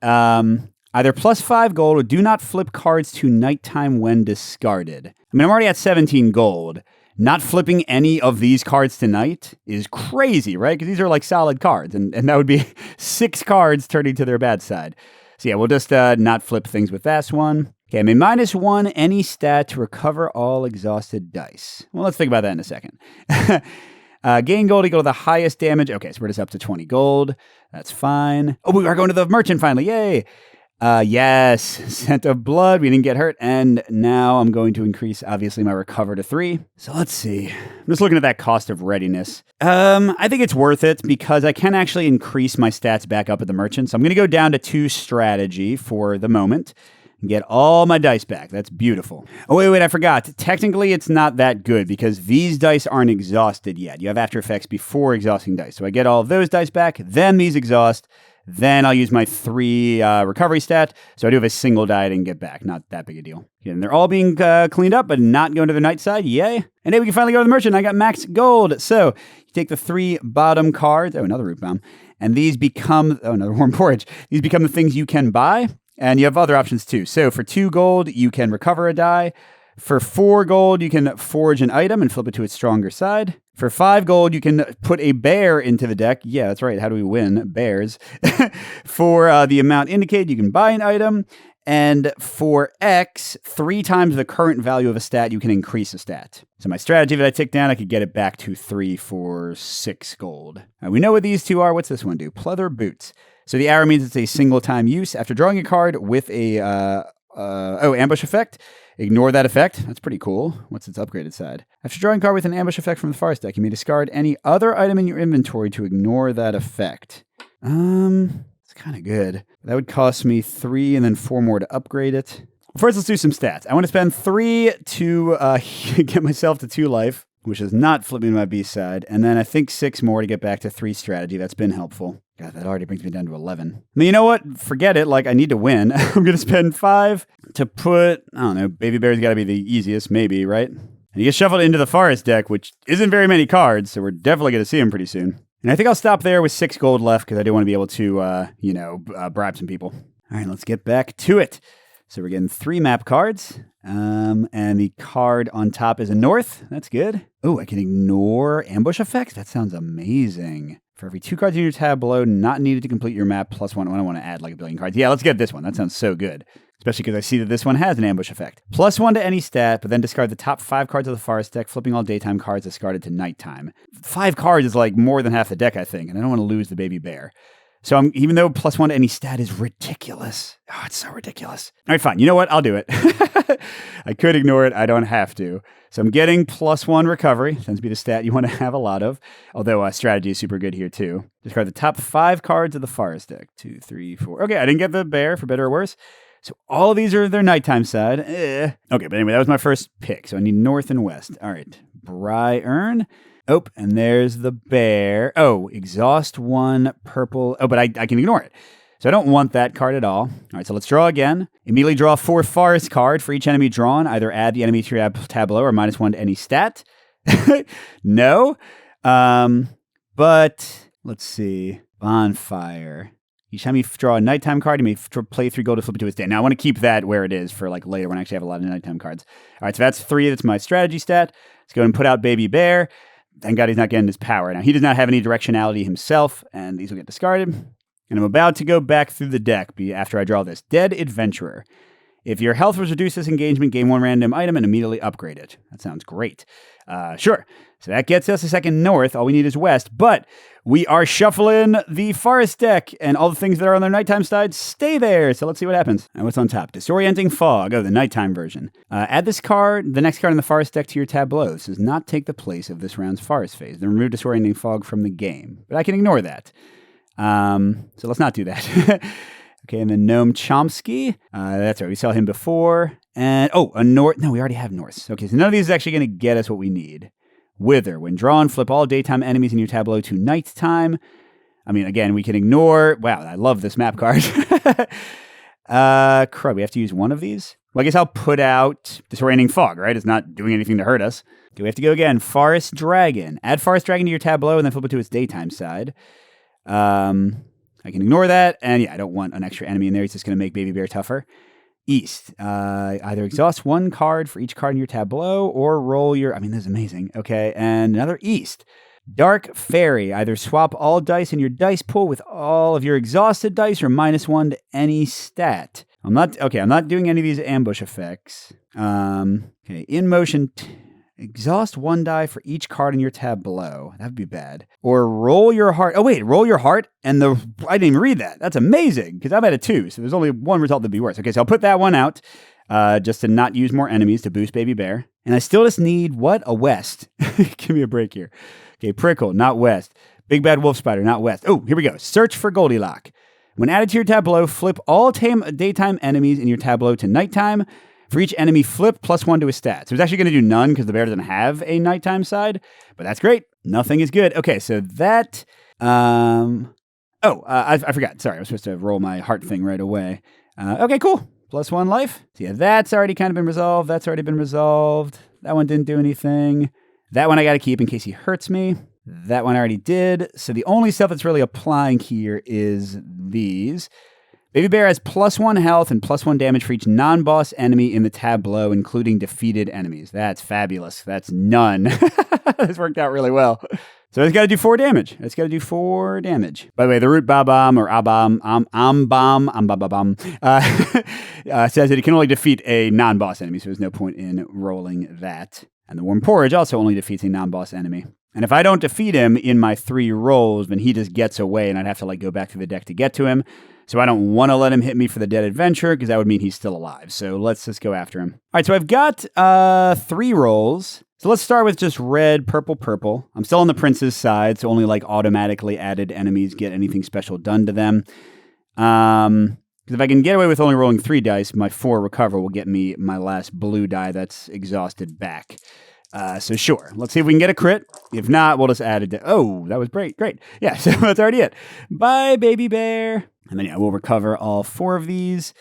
Either +5 gold or do not flip cards to nighttime when discarded. I mean, I'm already at 17 gold. Not flipping any of these cards tonight is crazy, right? Because these are like solid cards, and that would be 6 cards turning to their bad side. So yeah, we'll just not flip things with this one. Okay, I mean, -1 any stat to recover all exhausted dice. Well, let's think about that in a second. Gain gold equal to the highest damage. Okay, so we're just up to 20 gold. That's fine. Oh, we are going to the merchant finally. Yay. Yes, Scent of Blood. We didn't get hurt. And now I'm going to increase, obviously, my recover to 3. So let's see. I'm just looking at that cost of readiness. I think it's worth it because I can actually increase my stats back up at the merchant. So I'm going to go down to 2 strategy for the moment and get all my dice back. That's beautiful. Oh, wait, I forgot. Technically, it's not that good because these dice aren't exhausted yet. You have after effects before exhausting dice. So I get all of those dice back, then these exhaust. Then I'll use my 3 recovery stat. So I do have a single die I didn't get back. Not that big a deal. And they're all being cleaned up, but not going to the night side. Yay. And then we can finally go to the merchant. I got max gold. So you take the 3 bottom cards. Oh, another root bomb. And these become, another warm porridge. These become the things you can buy. And you have other options too. So for 2 gold, you can recover a die. For 4 gold, you can forge an item and flip it to its stronger side. For 5 gold, you can put a bear into the deck. Yeah, that's right. How do we win? Bears. For the amount indicated, you can buy an item. And for X, 3 times the current value of a stat, you can increase a stat. So my strategy that I tick down, I could get it back to 3 for 6 gold. Now, we know what these 2 are. What's this one do? Pleather Boots. So the arrow means it's a single time use. After drawing a card with a ambush effect, ignore that effect. That's pretty cool. What's its upgraded side? After drawing a card with an ambush effect from the forest deck, you may discard any other item in your inventory to ignore that effect. It's kind of good. That would cost me 3 and then 4 more to upgrade it. First, let's do some stats. I want to spend 3 to get myself to 2 life, which is not flipping my B side. And then I think 6 more to get back to 3 strategy. That's been helpful. God, that already brings me down to 11. Now, you know what? Forget it. Like, I need to win. I'm going to spend 5 to put, I don't know, Baby Bear's got to be the easiest, maybe, right? And he gets shuffled into the forest deck, which isn't very many cards, so we're definitely going to see him pretty soon. And I think I'll stop there with 6 gold left because I do want to be able to, bribe some people. All right, let's get back to it. So we're getting 3 map cards, and the card on top is a north. That's good. Oh, I can ignore ambush effects? That sounds amazing. For every 2 cards in your tab below, not needed to complete your map, +1. I don't want to add like a billion cards. Yeah, let's get this one. That sounds so good. Especially because I see that this one has an ambush effect. +1 to any stat, but then discard the top 5 cards of the forest deck, flipping all daytime cards discarded to nighttime. 5 cards is like more than half the deck, I think, and I don't want to lose the baby bear. So even though +1 to any stat is ridiculous. Oh, it's so ridiculous. All right, fine. You know what? I'll do it. I could ignore it. I don't have to. So I'm getting +1 recovery. Tends to be the stat you want to have a lot of. Although strategy is super good here too. Discard the top 5 cards of the forest deck. 2, 3, 4. Okay, I didn't get the bear, for better or worse. So all of these are their nighttime side. Okay, but anyway, that was my first pick. So I need north and west. All right. Briarn. Oh, and there's the bear. Oh, exhaust 1, purple. Oh, but I can ignore it. So I don't want that card at all. All right, so let's draw again. Immediately draw a 4 forest card for each enemy drawn. Either add the enemy to your tableau or -1 to any stat. No. But let's see. Bonfire. Each time you draw a nighttime card, you may play 3 gold to flip it to its day. Now, I want to keep that where it is for like later when I actually have a lot of nighttime cards. All right, so that's 3. That's my strategy stat. Let's go and put out Baby Bear. Thank God he's not getting his power. Now, he does not have any directionality himself, and these will get discarded. And I'm about to go back through the deck after I draw this. Dead Adventurer. If your health was reduced this engagement, gain 1 random item and immediately upgrade it. That sounds great. Sure. So that gets us a second north. All we need is west. But we are shuffling the forest deck, and all the things that are on their nighttime side stay there. So let's see what happens. And what's on top? Disorienting Fog. Oh, the nighttime version. Add this card, the next card in the forest deck, to your tableau. This does not take the place of this round's forest phase. Then remove Disorienting Fog from the game. But I can ignore that. So let's not do that. Okay, and then Gnome Chomsky. That's right, we saw him before. And, a North. No, we already have Norths. Okay, so none of these is actually going to get us what we need. Wither. When drawn, flip all daytime enemies in your tableau to nighttime. I mean, again, we can ignore. Wow, I love this map card. Crud, we have to use one of these? Well, I guess I'll put out Disorienting Fog, right? It's not doing anything to hurt us. Okay, we have to go again. Forest Dragon. Add Forest Dragon to your tableau and then flip it to its daytime side. I I can ignore that. And yeah, I don't want an extra enemy in there. He's just going to make Baby Bear tougher. East. Either exhaust one card for each card in your tableau or roll your... I mean, this is amazing. Okay, and another East. Dark Fairy. Either swap all dice in your dice pool with all of your exhausted dice or -1 to any stat. I'm not doing any of these ambush effects. Okay, in motion... Exhaust one die for each card in your tableau. That'd be bad. Or roll your heart. Oh, wait, roll your heart. And I didn't even read that. That's amazing because I'm at a 2. So there's only one result that'd be worse. Okay, so I'll put that one out just to not use more enemies to boost Baby Bear. And I still just need what? A West. Give me a break here. Okay, Prickle, not West. Big Bad Wolf Spider, not West. Oh, here we go. Search for Goldilocks. When added to your tableau, flip all daytime enemies in your tableau to nighttime. For each enemy, flip +1 to a stat. So it's actually going to do none because the bear doesn't have a nighttime side, but that's great. Nothing is good. Okay, so that... I forgot. Sorry, I was supposed to roll my heart thing right away. Okay, cool. +1 life. So yeah, that's already kind of been resolved. That's already been resolved. That one didn't do anything. That one I got to keep in case he hurts me. That one I already did. So the only stuff that's really applying here is these. Baby Bear has +1 health and +1 damage for each non-boss enemy in the tableau, including defeated enemies. That's fabulous. That's none. This worked out really well. So it's got to do 4 damage. It's got to do 4 damage. By the way, the root Babam or Abam, says that it can only defeat a non-boss enemy, so there's no point in rolling that. And the Warm Porridge also only defeats a non-boss enemy. And if I don't defeat him in my 3 rolls, then he just gets away, and I'd have to go back through the deck to get to him. So I don't want to let him hit me for the dead adventure because that would mean he's still alive. So let's just go after him. All right, so I've got 3 rolls. So let's start with just red, purple, purple. I'm still on the prince's side, so only automatically added enemies get anything special done to them. Because if I can get away with only rolling 3 dice, my 4 recover will get me my last blue die that's exhausted back. So sure, let's see if we can get a crit. If not, we'll just add it to... Oh, that was great. Yeah, so that's already it. Bye, Baby Bear. And then, yeah, we'll recover all 4 of these.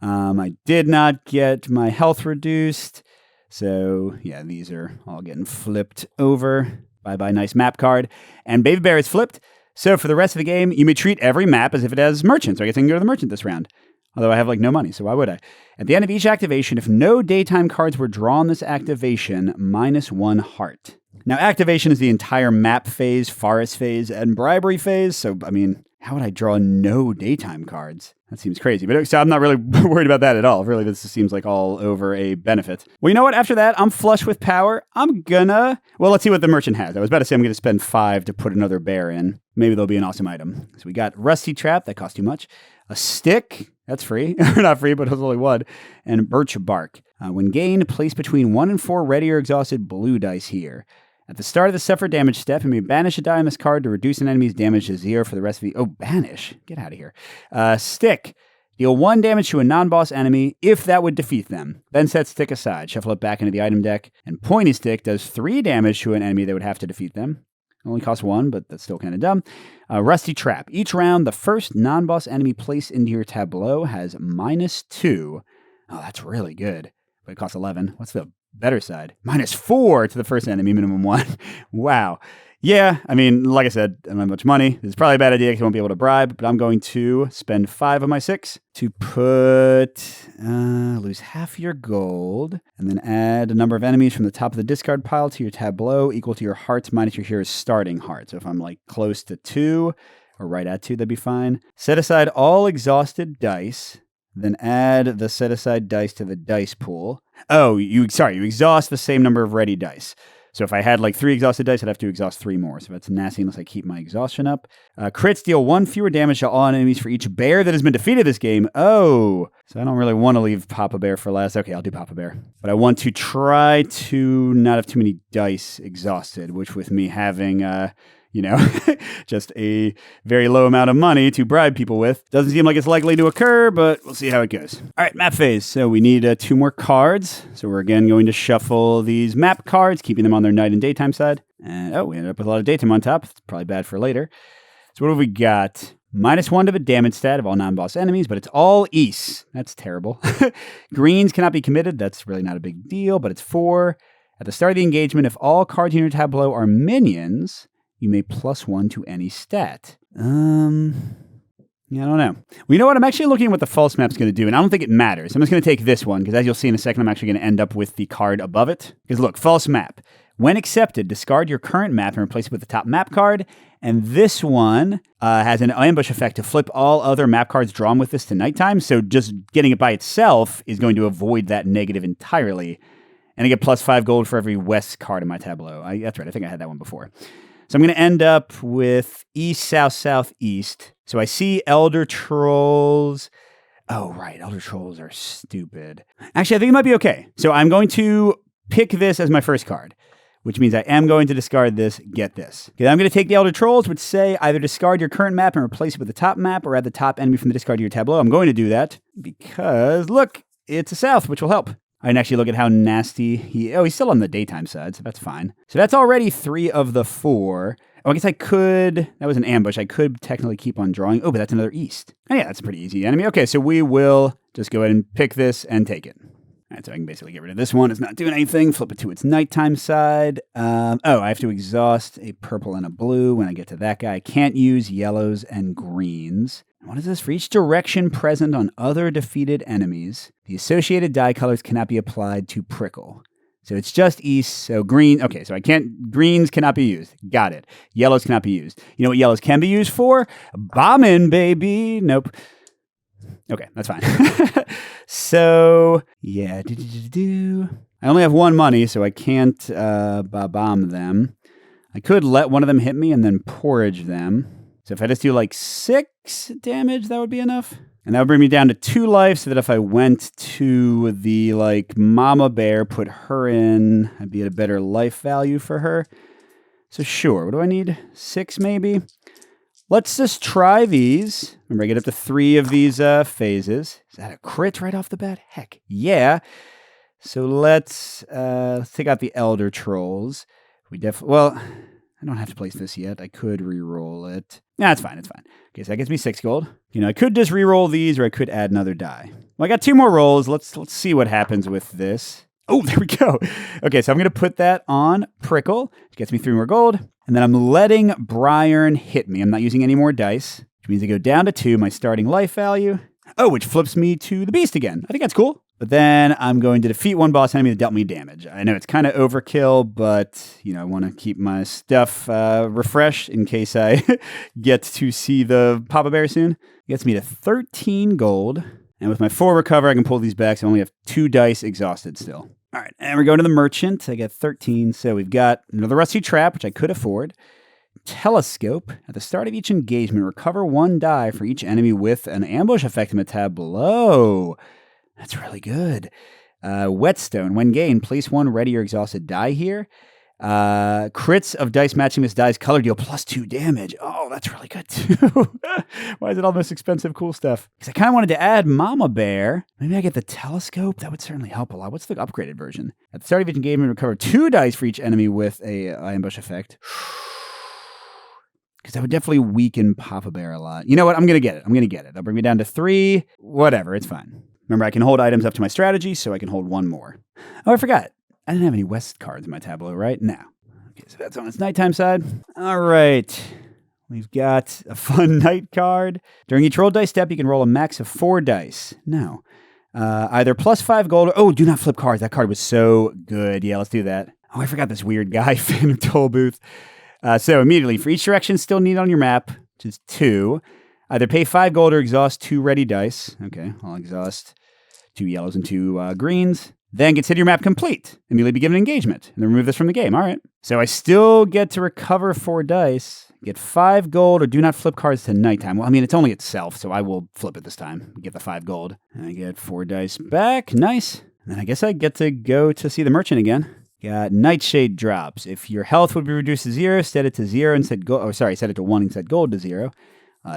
I did not get my health reduced. So, yeah, these are all getting flipped over. Bye-bye, nice map card. And Baby Bear is flipped. So for the rest of the game, you may treat every map as if it has merchant. So I guess I can go to the merchant this round. Although I have no money, so why would I? At the end of each activation, if no daytime cards were drawn this activation, -1 heart. Now, activation is the entire map phase, forest phase, and bribery phase. So, I mean... How would I draw no daytime cards? That seems crazy. But so I'm not really worried about that at all. Really, this seems like all over a benefit. Well, you know what? After that, I'm flush with power. Let's see what the merchant has. I was about to say I'm going to spend 5 to put another bear in. Maybe there'll be an awesome item. So we got Rusty Trap. That cost too much. A stick. That's free. Not free, but it was only 1. And Birch Bark. When gained, place between 1 and 4 ready or exhausted blue dice here. At the start of the suffer damage step, you may banish a die on this card to reduce an enemy's damage to 0 for the rest of the... Oh, banish. Get out of here. Stick. Deal 1 damage to a non-boss enemy if that would defeat them. Then set stick aside. Shuffle it back into the item deck. And pointy stick does 3 damage to an enemy that would have to defeat them. It only costs 1, but that's still kind of dumb. Rusty Trap. Each round, the first non-boss enemy placed into your tableau has -2. Oh, that's really good. But it costs 11. What's the... better side? -4 to the first enemy, minimum 1. Wow. Yeah, I mean, like I said, I don't have much money. This is probably a bad idea because I won't be able to bribe, but I'm going to spend 5 of my 6 to lose half your gold, and then add a number of enemies from the top of the discard pile to your tableau equal to your hearts minus your hero's starting heart. So if I'm close to 2, or right at 2, that'd be fine. Set aside all exhausted dice. Then add the set-aside dice to the dice pool. Oh, you exhaust the same number of ready dice. So if I had 3 exhausted dice, I'd have to exhaust 3 more. So that's nasty unless I keep my exhaustion up. Crits deal 1 fewer damage to all enemies for each bear that has been defeated this game. Oh, so I don't really want to leave Papa Bear for last. Okay, I'll do Papa Bear. But I want to try to not have too many dice exhausted, which with me having... just a very low amount of money to bribe people with. Doesn't seem like it's likely to occur, but we'll see how it goes. All right, map phase. So we need 2 more cards. So we're again going to shuffle these map cards, keeping them on their night and daytime side. And we ended up with a lot of daytime on top. It's probably bad for later. So what have we got? -1 to the damage stat of all non-boss enemies, but it's all East. That's terrible. Greens cannot be committed. That's really not a big deal, but it's 4. At the start of the engagement, if all cards in your tableau are minions... you may +1 to any stat. Yeah, I don't know. Well, you know what? I'm actually looking at what the false map's going to do, and I don't think it matters. I'm just going to take this one, because as you'll see in a second, I'm actually going to end up with the card above it. Because look, false map. When accepted, discard your current map and replace it with the top map card. And this one has an ambush effect to flip all other map cards drawn with this to nighttime. So just getting it by itself is going to avoid that negative entirely. And I get +5 gold for every west card in my tableau. That's right. I think I had that one before. So I'm going to end up with east, south, southeast. So I see Elder Trolls. Oh, right. Elder Trolls are stupid. Actually, I think it might be okay. So I'm going to pick this as my first card, which means I am going to discard this, get this. Okay, I'm going to take the Elder Trolls, which say either discard your current map and replace it with the top map or add the top enemy from the discard to your tableau. I'm going to do that because, look, it's a south, which will help. I can actually look at how nasty he's still on the daytime side, so that's fine. So that's already 3 of the 4. Oh, I guess I could, that was an ambush. I could technically keep on drawing. Oh, but that's another east. Oh, yeah, that's a pretty easy enemy. Okay, so we will just go ahead and pick this and take it. All right, so I can basically get rid of this one. It's not doing anything. Flip it to its nighttime side. I have to exhaust a purple and a blue when I get to that guy. I can't use yellows and greens. What is this? For each direction present on other defeated enemies, the associated die colors cannot be applied to prickle. So it's just east, so green. Okay, so greens cannot be used. Got it. Yellows cannot be used. You know what yellows can be used for? Bombing, baby. Nope. Okay, that's fine. So, yeah. I only have 1 money, so I can't bomb them. I could let one of them hit me and then porridge them. So if I just do like 6 damage, that would be enough. And that would bring me down to 2 life, so that if I went to the, like, mama bear, put her in, I'd be at a better life value for her. So sure, what do I need? 6 maybe? Let's just try these. Remember, I get up to 3 of these phases. Is that a crit right off the bat? Heck, yeah. So let's take out the Elder Trolls. Well, I don't have to place this yet. I could re-roll it. Nah, it's fine. It's fine. Okay, so that gets me 6 gold. You know, I could just re-roll these, or I could add another die. Well, I got 2 more rolls. Let's see what happens with this. Oh, there we go. Okay, so I'm going to put that on Prickle, which gets me 3 more gold. And then I'm letting Briarn hit me. I'm not using any more dice, which means I go down to 2, my starting life value. Oh, which flips me to the beast again. I think that's cool. But then I'm going to defeat 1 boss enemy that dealt me damage. I know it's kind of overkill, but, you know, I want to keep my stuff refreshed in case I get to see the Papa Bear soon. It gets me to 13 gold. And with my 4 recover, I can pull these back, so I only have 2 dice exhausted still. All right, and we're going to the merchant. I get 13, so we've got another rusty trap, which I could afford. Telescope. At the start of each engagement, recover 1 die for each enemy with an ambush effect in the tableau. That's really good. Whetstone. When gained, place 1 ready or exhausted die here. Crits of dice matching this die's color deal +2 damage. Oh, that's really good too. Why is it all this expensive cool stuff? Because I kind of wanted to add Mama Bear. Maybe I get the telescope. That would certainly help a lot. What's the upgraded version? At the start of each engagement, recover 2 dice for each enemy with a ambush effect. Because that would definitely weaken Papa Bear a lot. You know what? I'm going to get it. That'll bring me down to 3. Whatever. It's fine. Remember, I can hold items up to my strategy, so I can hold 1 more. Oh, I forgot. I didn't have any west cards in my tableau, right? No. Okay, so that's on its nighttime side. All right. We've got a fun night card. During each roll dice step, you can roll a max of 4 dice. No. Either +5 gold or... Oh, do not flip cards. That card was so good. Yeah, let's do that. Oh, I forgot this weird guy, Phantom Toll Booth. So immediately, for each direction still needed on your map, which is 2, either pay 5 gold or exhaust 2 ready dice. Okay, I'll exhaust 2 yellows and 2 greens. Then consider your map complete. Immediately begin an engagement. And then remove this from the game. All right. So I still get to recover 4 dice, get 5 gold, or do not flip cards to nighttime. Well, I mean, it's only itself, so I will flip it this time. Get the 5 gold. And I get 4 dice back. Nice. And then I guess I get to go to see the merchant again. Got Nightshade drops. If your health would be reduced to 0, set it to 0 and set gold. Oh, sorry, set it to 1 and set gold to 0.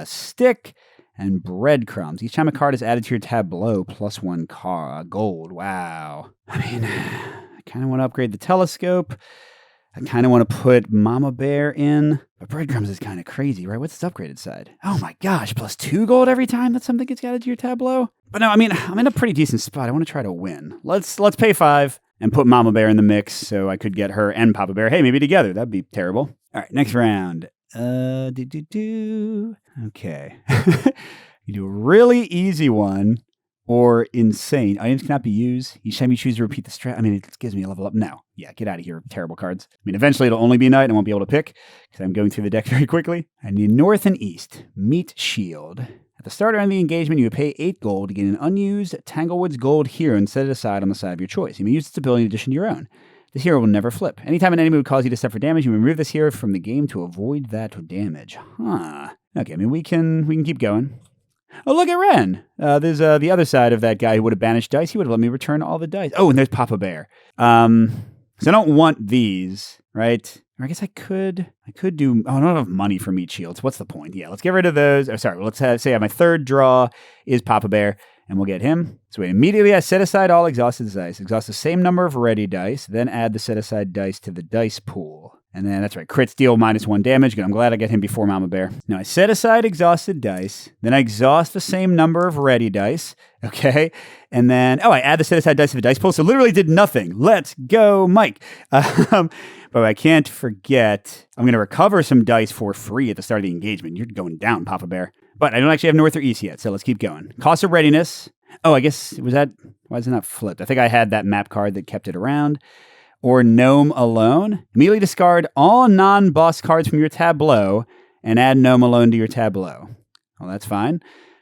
Stick. And breadcrumbs. Each time a card is added to your tableau, +1 gold. Wow. I mean, I kind of want to upgrade the telescope. I kind of want to put Mama Bear in. But breadcrumbs is kind of crazy, right? What's its upgraded side? Oh my gosh, +2 gold every time that something gets added to your tableau? But no, I mean, I'm in a pretty decent spot. I want to try to win. Let's pay 5 and put Mama Bear in the mix so I could get her and Papa Bear. Hey, maybe together. That'd be terrible. All right, next round. Okay. You do a really easy one or insane. Items cannot be used. Each time you choose to repeat the strat. I mean, it gives me a level up. No. Yeah, get out of here. Terrible cards. I mean, eventually it'll only be night and I won't be able to pick because I'm going through the deck very quickly. I need North and East. Meet Shield. At the start of the engagement, you would pay 8 gold to get an unused Tanglewoods Gold hero and set it aside on the side of your choice. You may use its ability in addition to your own. This hero will never flip. Anytime an enemy would cause you to suffer damage, you remove this hero from the game to avoid that damage. Huh. Okay, I mean, we can keep going. Oh, look at Ren. There's the other side of that guy who would have banished dice. He would have let me return all the dice. Oh, and there's Papa Bear. So I don't want these, right? Or I guess I could do... Oh, I don't have money for meat shields. What's the point? Yeah, let's get rid of those. Oh, sorry, let's say my third draw is Papa Bear, and we'll get him. So immediately I set aside all exhausted dice. Exhaust the same number of ready dice, then add the set aside dice to the dice pool. And then, that's right, crits deal -1 damage. Good, I'm glad I get him before Mama Bear. Now, I set aside exhausted dice. Then I exhaust the same number of ready dice. Okay? And then, I add the set aside dice to the dice pool. So literally did nothing. Let's go, Mike. But I can't forget, I'm going to recover some dice for free at the start of the engagement. You're going down, Papa Bear. But I don't actually have North or East yet, so let's keep going. Cost of readiness. Oh, I guess, why is it not flipped? I think I had that map card that kept it around. Or Gnome Alone. Immediately discard all non-boss cards from your tableau and add Gnome Alone to your tableau. Well, that's fine.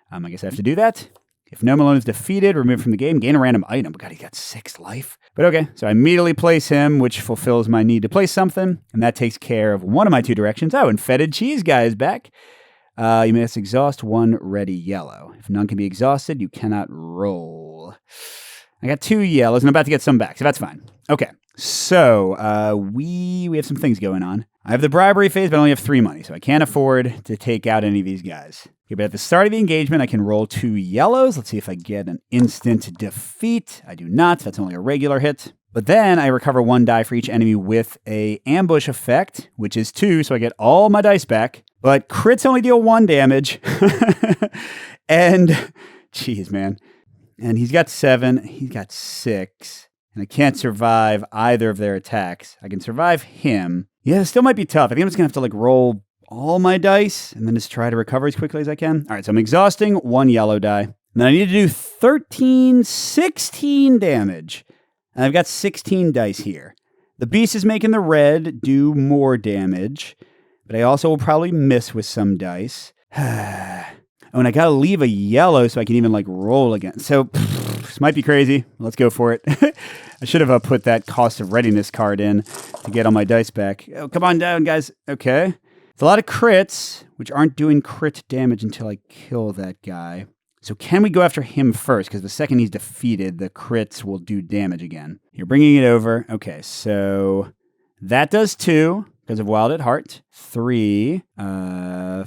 I guess I have to do that. If Gnome Alone is defeated, removed from the game, gain a random item. God, he got 6 life. But okay, so I immediately place him, which fulfills my need to place something, and that takes care of one of my 2 directions. Oh, and Fetid Cheese Guy is back. You must exhaust 1 ready yellow. If none can be exhausted, you cannot roll. I got 2 yellows, and I'm about to get some back, so that's fine. Okay. So, we have some things going on. I have the bribery phase, but I only have 3 money, so I can't afford to take out any of these guys. Okay, but at the start of the engagement, I can roll 2 yellows. Let's see if I get an instant defeat. I do not. That's only a regular hit. But then I recover 1 die for each enemy with a ambush effect, which is 2, so I get all my dice back. But crits only deal 1 damage. And, jeez, man. And he's got 7. He's got 6. And I can't survive either of their attacks. I can survive him. Yeah, it still might be tough. I think I'm just going to have to roll all my dice and then just try to recover as quickly as I can. All right, so I'm exhausting 1 yellow die. And then I need to do 16 damage. And I've got 16 dice here. The beast is making the red do more damage. But I also will probably miss with some dice. Oh, and I got to leave a yellow so I can even roll again. So... This might be crazy. Let's go for it. I should have put that cost of readiness card in to get all my dice back. Oh, come on down, guys. Okay. It's a lot of crits, which aren't doing crit damage until I kill that guy. So can we go after him first? Because the second he's defeated, the crits will do damage again. You're bringing it over. Okay, so that does 2 because of Wild at Heart. 3, 4,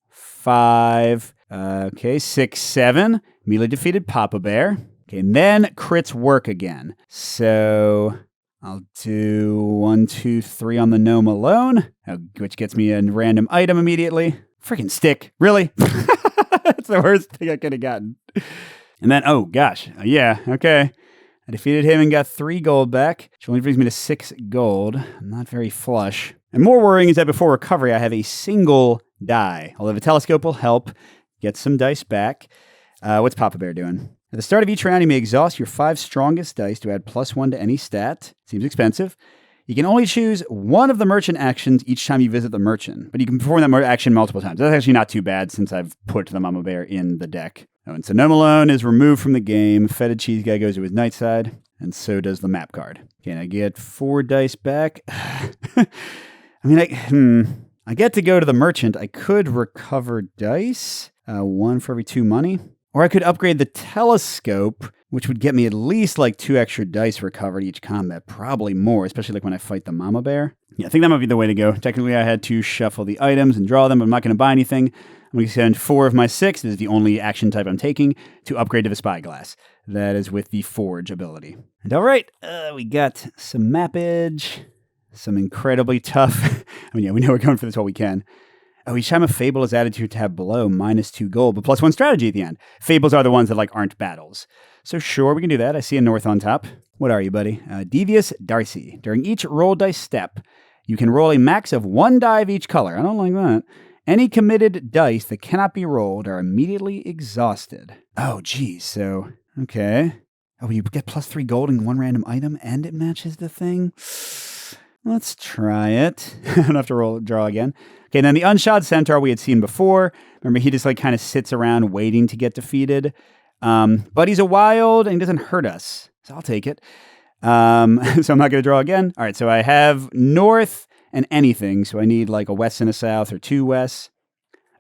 5, okay, 6, 7. Immediately defeated Papa Bear. Okay, and then crits work again. So I'll do 1, 2, 3 on the Gnome Alone, which gets me a random item immediately. Freaking stick. Really? That's the worst thing I could have gotten. And then, oh gosh. Yeah, okay. I defeated him and got 3 gold back, which only brings me to 6 gold. I'm not very flush. And more worrying is that before recovery, I have a single die. Although the telescope will help get some dice back. What's Papa Bear doing? At the start of each round, you may exhaust your 5 strongest dice to add +1 to any stat. Seems expensive. You can only choose one of the merchant actions each time you visit the merchant, but you can perform that action multiple times. That's actually not too bad since I've put the Mama Bear in the deck. Oh, and so Gnome Alone is removed from the game. Fetid Cheese Guy goes to his night side, and so does the map card. Okay, and I get 4 dice back. I get to go to the merchant. I could recover dice, 1 for every 2 money. Or I could upgrade the telescope, which would get me at least 2 extra dice recovered each combat. Probably more, especially when I fight the Mama Bear. Yeah, I think that might be the way to go. Technically, I had to shuffle the items and draw them, but I'm not going to buy anything. I'm going to send 4 of my 6. This is the only action type I'm taking to upgrade to the Spyglass. That is with the Forge ability. And all right, we got some mappage, some incredibly tough... we know we're going for this all we can. Oh, each time a fable is added to your tab below, -2 gold, but +1 strategy at the end. Fables are the ones that aren't battles. So sure, we can do that. I see a North on top. What are you, buddy? Devious Darcy. During each roll dice step, you can roll a max of 1 die of each color. I don't like that. Any committed dice that cannot be rolled are immediately exhausted. Oh, geez. So, okay. Oh, you get +3 gold in one random item, and it matches the thing? Let's try it. I don't have to draw again. Okay, then the Unshod Centaur we had seen before. Remember, he just like kind of sits around waiting to get defeated. But he's a wild, and he doesn't hurt us. So I'll take it. So I'm not going to draw again. All right, so I have north and anything. So I need like a west and a south or 2 wests.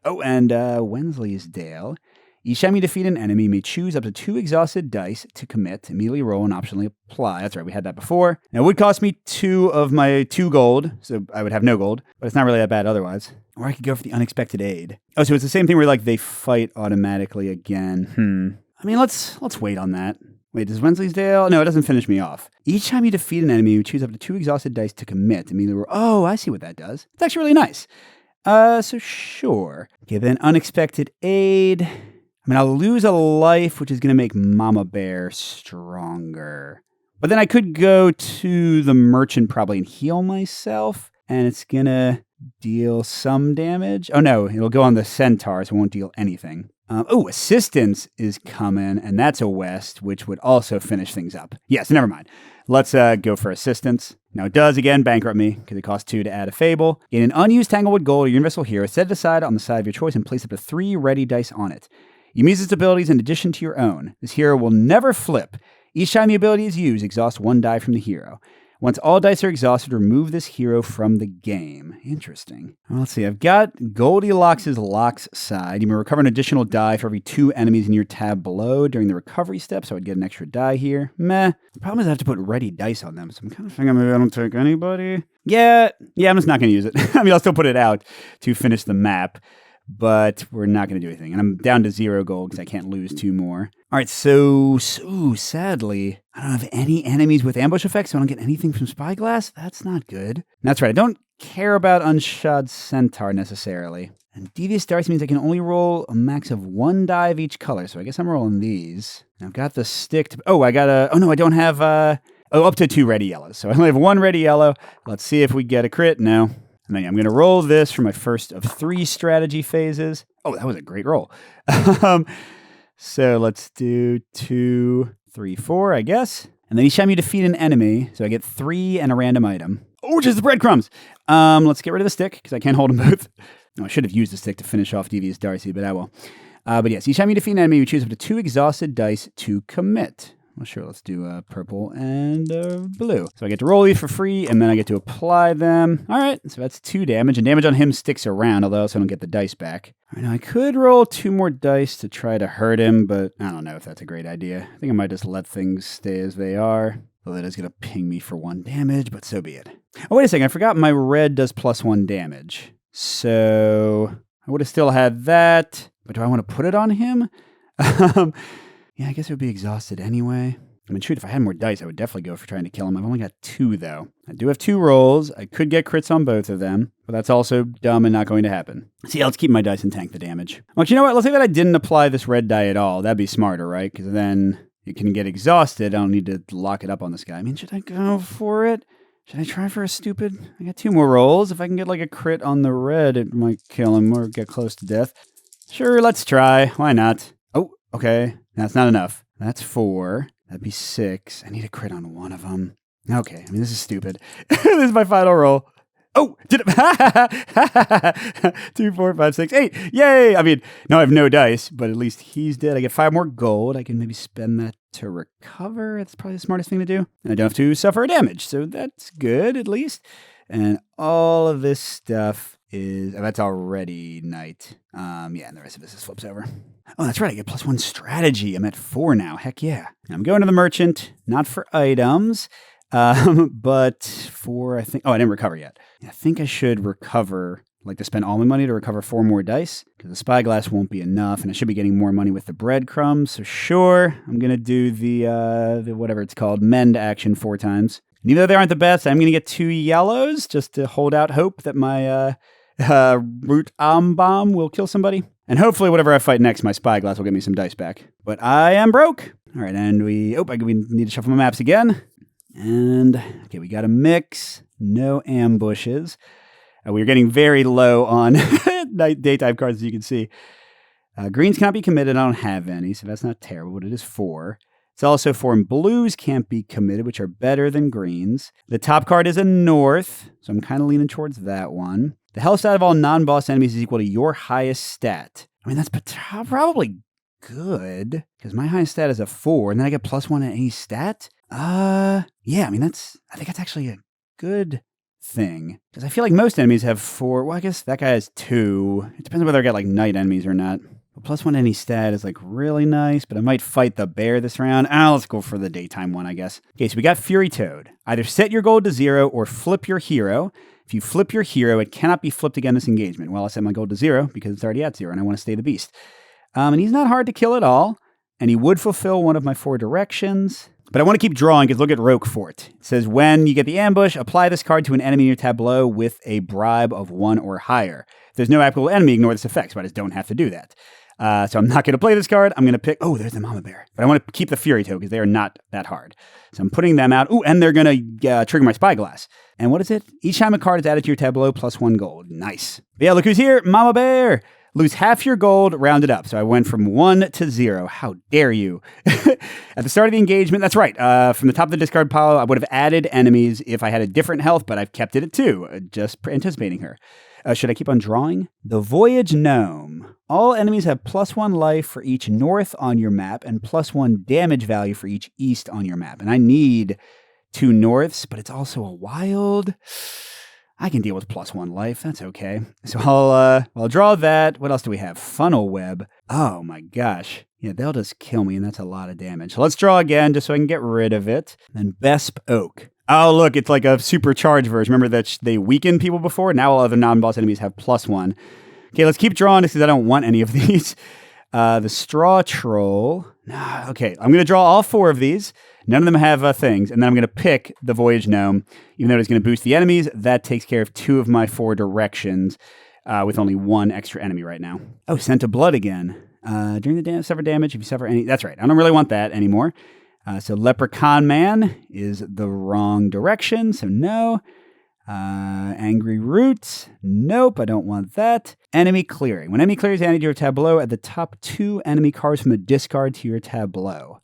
Oh, and Wensleydale. Each time you defeat an enemy, may choose up to 2 exhausted dice to commit, immediately roll, and optionally apply. That's right, we had that before. Now, it would cost me 2 of my 2 gold, so I would have no gold, but it's not really that bad otherwise. Or I could go for the unexpected aid. Oh, so it's the same thing where like they fight automatically again. I mean, let's wait on that. Wait, does Wensleydale? No, it doesn't finish me off. Each time you defeat an enemy, you choose up to 2 exhausted dice to commit, immediately roll. Oh, I see what that does. It's actually really nice. So sure. Okay, then unexpected aid. I mean, I'll lose a life, which is going to make Mama Bear stronger. But then I could go to the merchant probably and heal myself, and it's going to deal some damage. Oh, no, it'll go on the centaur, so it won't deal anything. Assistance is coming, and that's a west, which would also finish things up. Yes, never mind. Let's go for assistance. Now, it does, again, bankrupt me, because it costs 2 to add a fable. In an unused Tanglewood Gold or Universal Hero, set it aside on the side of your choice and place up to 3 ready dice on it. You use its abilities in addition to your own. This hero will never flip. Each time the ability is used, exhaust 1 die from the hero. Once all dice are exhausted, remove this hero from the game. Interesting. Well, let's see. I've got Goldilocks' Locks side. You may recover an additional die for every 2 enemies in your tab below during the recovery step, so I'd get an extra die here. Meh. The problem is I have to put ready dice on them, so I'm kind of thinking maybe I don't take anybody. Yeah, I'm just not going to use it. I mean, I'll still put it out to finish the map, but we're not going to do anything. And I'm down to 0 gold because I can't lose 2 more. All right, so sadly, I don't have any enemies with ambush effects, so I don't get anything from Spyglass. That's not good. That's right, I don't care about Unshod Centaur necessarily. And Devious Darts means I can only roll a max of 1 die of each color, so I guess I'm rolling these. And I've got the stick to... Oh, I don't have... up to 2 ready yellows. So I only have 1 ready yellow. Let's see if we get a crit. No. And then I'm going to roll this for my first of 3 strategy phases. Oh, that was a great roll. So let's do 2, 3, 4, I guess. And then each time you defeat an enemy, so I get 3 and a random item. Oh, which is the breadcrumbs. Let's get rid of the stick, because I can't hold them both. No, I should have used the stick to finish off Devious Darcy, but I will. But yes, each time you defeat an enemy, you choose up to 2 exhausted dice to commit. Well, sure, let's do purple and blue. So I get to roll these for free, and then I get to apply them. All right, so that's 2 damage, and damage on him sticks around, although I also don't get the dice back. All right, now I could roll 2 more dice to try to hurt him, but I don't know if that's a great idea. I think I might just let things stay as they are. Well, that is going to ping me for 1 damage, but so be it. Oh, wait a second, I forgot my red does +1 damage. So I would have still had that, but do I want to put it on him? Yeah, I guess it would be exhausted anyway. I mean, shoot, if I had more dice, I would definitely go for trying to kill him. I've only got 2, though. I do have 2 rolls. I could get crits on both of them, but that's also dumb and not going to happen. See, let's keep my dice and tank the damage. Well, you know what? Let's say that I didn't apply this red die at all. That'd be smarter, right? Because then you can get exhausted. I don't need to lock it up on this guy. I mean, should I go for it? Should I try for a stupid... I got 2 more rolls. If I can get like a crit on the red, it might kill him or get close to death. Sure, let's try. Why not? Oh, okay. That's not enough. That's 4. That'd be 6. I need a crit on 1 of them. Okay, I mean, this is stupid. This is my final roll. Oh, did it? 2, 4, 5, 6, 8. Yay! I mean, now I have no dice, but at least he's dead. I get 5 more gold. I can maybe spend that to recover. That's probably the smartest thing to do. And I don't have to suffer damage, so that's good, at least. And all of this stuff is... Oh, that's already night. Yeah, and the rest of this is flips over. Oh, that's right. I get +1 strategy. I'm at 4 now. Heck yeah. I'm going to the merchant, not for items, but for, I think... Oh, I didn't recover yet. I think I should recover, like to spend all my money to recover 4 more dice, because the spyglass won't be enough, and I should be getting more money with the breadcrumbs. So sure, I'm going to do the whatever it's called, mend action 4 times. And even though they aren't the best, I'm going to get 2 yellows just to hold out hope that my root bomb will kill somebody. And hopefully whatever I fight next, my spyglass will get me some dice back. But I am broke. All right, and we need to shuffle my maps again. And, okay, we got a mix. No ambushes. We're getting very low on daytime cards, as you can see. Greens cannot be committed. I don't have any, so that's not terrible, but it is 4. It's also 4 and blues can't be committed, which are better than greens. The top card is a north, so I'm kind of leaning towards that one. The health stat of all non-boss enemies is equal to your highest stat. I mean, that's probably good, because my highest stat is a 4, and then I get +1 at any stat? Yeah, I mean, I think that's actually a good thing, because I feel like most enemies have 4. Well, I guess that guy has 2. It depends on whether I get, like, night enemies or not. +1 any stat is like really nice, but I might fight the bear this round. Let's go for the daytime one, I guess. Okay, so we got Fury Toad. Either set your gold to 0 or flip your hero. If you flip your hero, it cannot be flipped again this engagement. Well, I set my gold to 0 because it's already at 0 and I want to stay the beast. And he's not hard to kill at all, and he would fulfill one of my 4 directions. But I want to keep drawing because look at Roquefort. It says when you get the ambush, apply this card to an enemy in your tableau with a bribe of 1 or higher. If there's no applicable enemy, ignore this effect, so I just don't have to do that. So I'm not going to play this card. I'm going to pick... Oh, there's the Mama Bear. But I want to keep the Fury Toad because they are not that hard. So I'm putting them out. Ooh, and they're going to trigger my Spyglass. And what is it? Each time a card is added to your tableau, +1 gold. Nice. But yeah, look who's here. Mama Bear. Lose half your gold, round it up. So I went from 1 to 0. How dare you? At the start of the engagement, that's right. From the top of the discard pile, I would have added enemies if I had a different health, but I've kept it at 2, just anticipating her. Should I keep on drawing? The Voyage Gnome. All enemies have +1 life for each north on your map and +1 damage value for each east on your map. And I need 2 norths, but it's also a wild. I can deal with +1 life. That's okay. So I'll draw that. What else do we have? Funnel Web. Oh my gosh. Yeah, they'll just kill me, and that's a lot of damage. So let's draw again just so I can get rid of it. Then Besp Oak. Oh, look, it's like a supercharged version. Remember that they weakened people before? Now all other non-boss enemies have +1. Okay, let's keep drawing because I don't want any of these. The Straw Troll. Okay, I'm going to draw all 4 of these. None of them have things. And then I'm going to pick the Voyage Gnome. Even though it's going to boost the enemies, that takes care of 2 of my 4 directions with only 1 extra enemy right now. Oh, Scent of Blood again. During the suffer damage, if you suffer any... That's right. I don't really want that anymore. So Leprechaun Man is the wrong direction, so no. Angry Roots, nope, I don't want that. Enemy Clearing. When enemy clears added to your tableau, add the top 2 enemy cards from the discard to your tableau.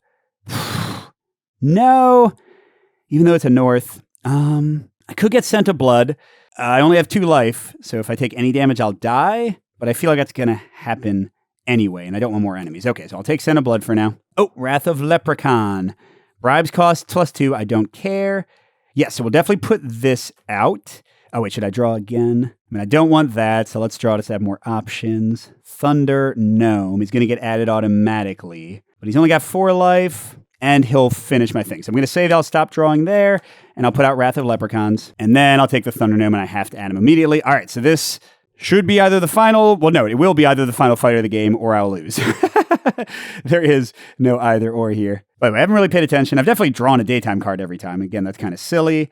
No, even though it's a north. I could get Scent of Blood. I only have 2 life, so if I take any damage, I'll die. But I feel like that's going to happen anyway, and I don't want more enemies. Okay, so I'll take Scent of Blood for now. Oh, Wrath of Leprechaun. Bribes cost +2. I don't care. Yes, so we'll definitely put this out. Oh, wait, should I draw again? I mean, I don't want that, so let's draw to have more options. Thunder Gnome. He's going to get added automatically, but he's only got 4 life, and he'll finish my thing. So I'm going to say that I'll stop drawing there, and I'll put out Wrath of Leprechauns, and then I'll take the Thunder Gnome, and I have to add him immediately. All right, so this should be either the final... Well, no, it will be either the final fight of the game, or I'll lose. There is no either or here. By the way, I haven't really paid attention. I've definitely drawn a daytime card every time. Again, that's kind of silly.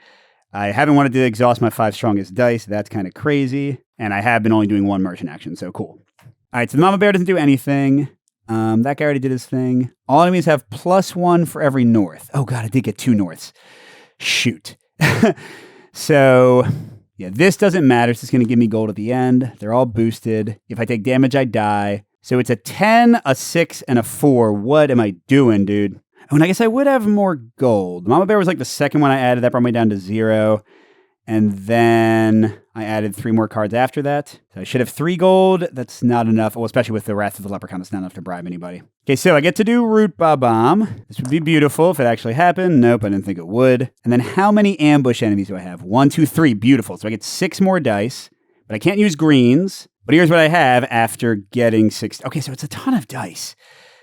I haven't wanted to exhaust my 5 strongest dice. That's kind of crazy. And I have been only doing 1 merchant action, so cool. All right, so the Mama Bear doesn't do anything. That guy already did his thing. All enemies have +1 for every north. Oh god, I did get 2 norths. Shoot. So, yeah, this doesn't matter. It's just going to give me gold at the end. They're all boosted. If I take damage, I die. So it's a 10, a 6, and a 4. What am I doing, dude? Oh, and I guess I would have more gold. Mama Bear was like the second one I added. That brought me down to 0. And then I added 3 more cards after that. So I should have 3 gold. That's not enough. Well, especially with the Wrath of the Leprechaun, that's not enough to bribe anybody. Okay, so I get to do Root Bomb. This would be beautiful if it actually happened. Nope, I didn't think it would. And then how many ambush enemies do I have? 1, 2, 3. Beautiful. So I get 6 more dice. But I can't use greens. But here's what I have after getting 6. Okay, so it's a ton of dice.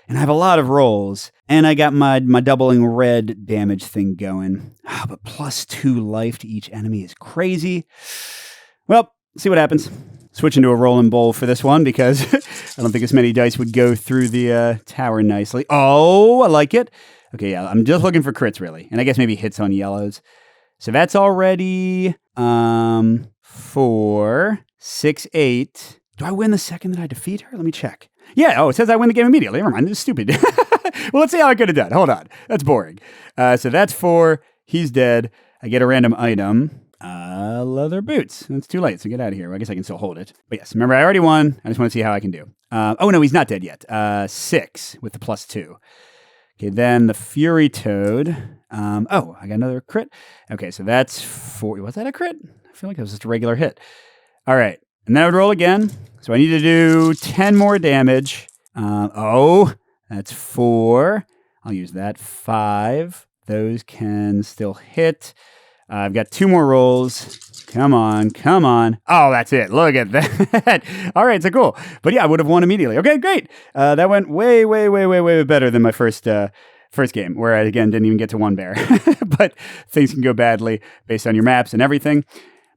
And I have a lot of rolls. And I got my doubling red damage thing going. Oh, but +2 life to each enemy is crazy. Well, see what happens. Switch into a rolling bowl for this one because I don't think as many dice would go through the tower nicely. Oh, I like it. Okay, yeah, I'm just looking for crits, really. And I guess maybe hits on yellows. So that's already 4, 6, 8. Do I win the second that I defeat her? Let me check. Yeah, oh, it says I win the game immediately. Never mind, this is stupid. Well, let's see how I could have done. Hold on. That's boring. So that's 4. He's dead. I get a random item. Leather boots. It's too late, so get out of here. Well, I guess I can still hold it. But yes, remember, I already won. I just want to see how I can do. Oh, no, he's not dead yet. 6 with the +2. Okay, then the Fury Toad. Oh, I got another crit. Okay, so that's 4. Was that a crit? I feel like it was just a regular hit. All right, and then I would roll again. So I need to do 10 more damage. That's 4. I'll use that. 5. Those can still hit. I've got 2 more rolls. Come on. Oh, that's it. Look at that. All right, so cool. But yeah, I would have won immediately. Okay, great. That went way better than my first game, where I, again, didn't even get to 1 bear. But things can go badly based on your maps and everything.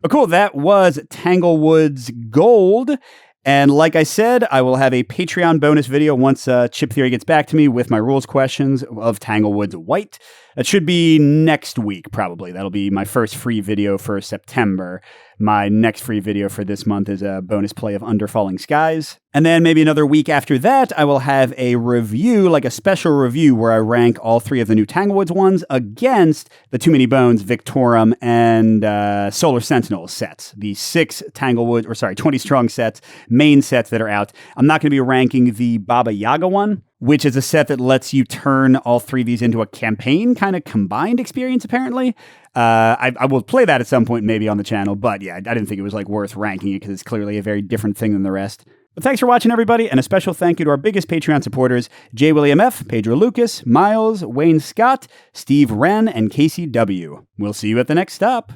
But cool, that was Tanglewoods Gold. And like I said, I will have a Patreon bonus video once Chip Theory gets back to me with my rules questions of Tanglewoods White. That should be next week, probably. That'll be my first free video for September. My next free video for this month is a bonus play of Under Falling Skies. And then maybe another week after that, I will have a review, like a special review, where I rank all 3 of the new Tanglewoods ones against the Too Many Bones, Victorum, and Solar Sentinel sets. The 20 strong sets, main sets that are out. I'm not going to be ranking the Baba Yaga one, which is a set that lets you turn all 3 of these into a campaign kind of combined experience, apparently. I will play that at some point, maybe on the channel, but yeah, I didn't think it was like worth ranking it because it's clearly a very different thing than the rest. But thanks for watching, everybody, and a special thank you to our biggest Patreon supporters, J. William F., Pedro Lucas, Miles, Wayne Scott, Steve Wren, and Casey W. We'll see you at the next stop.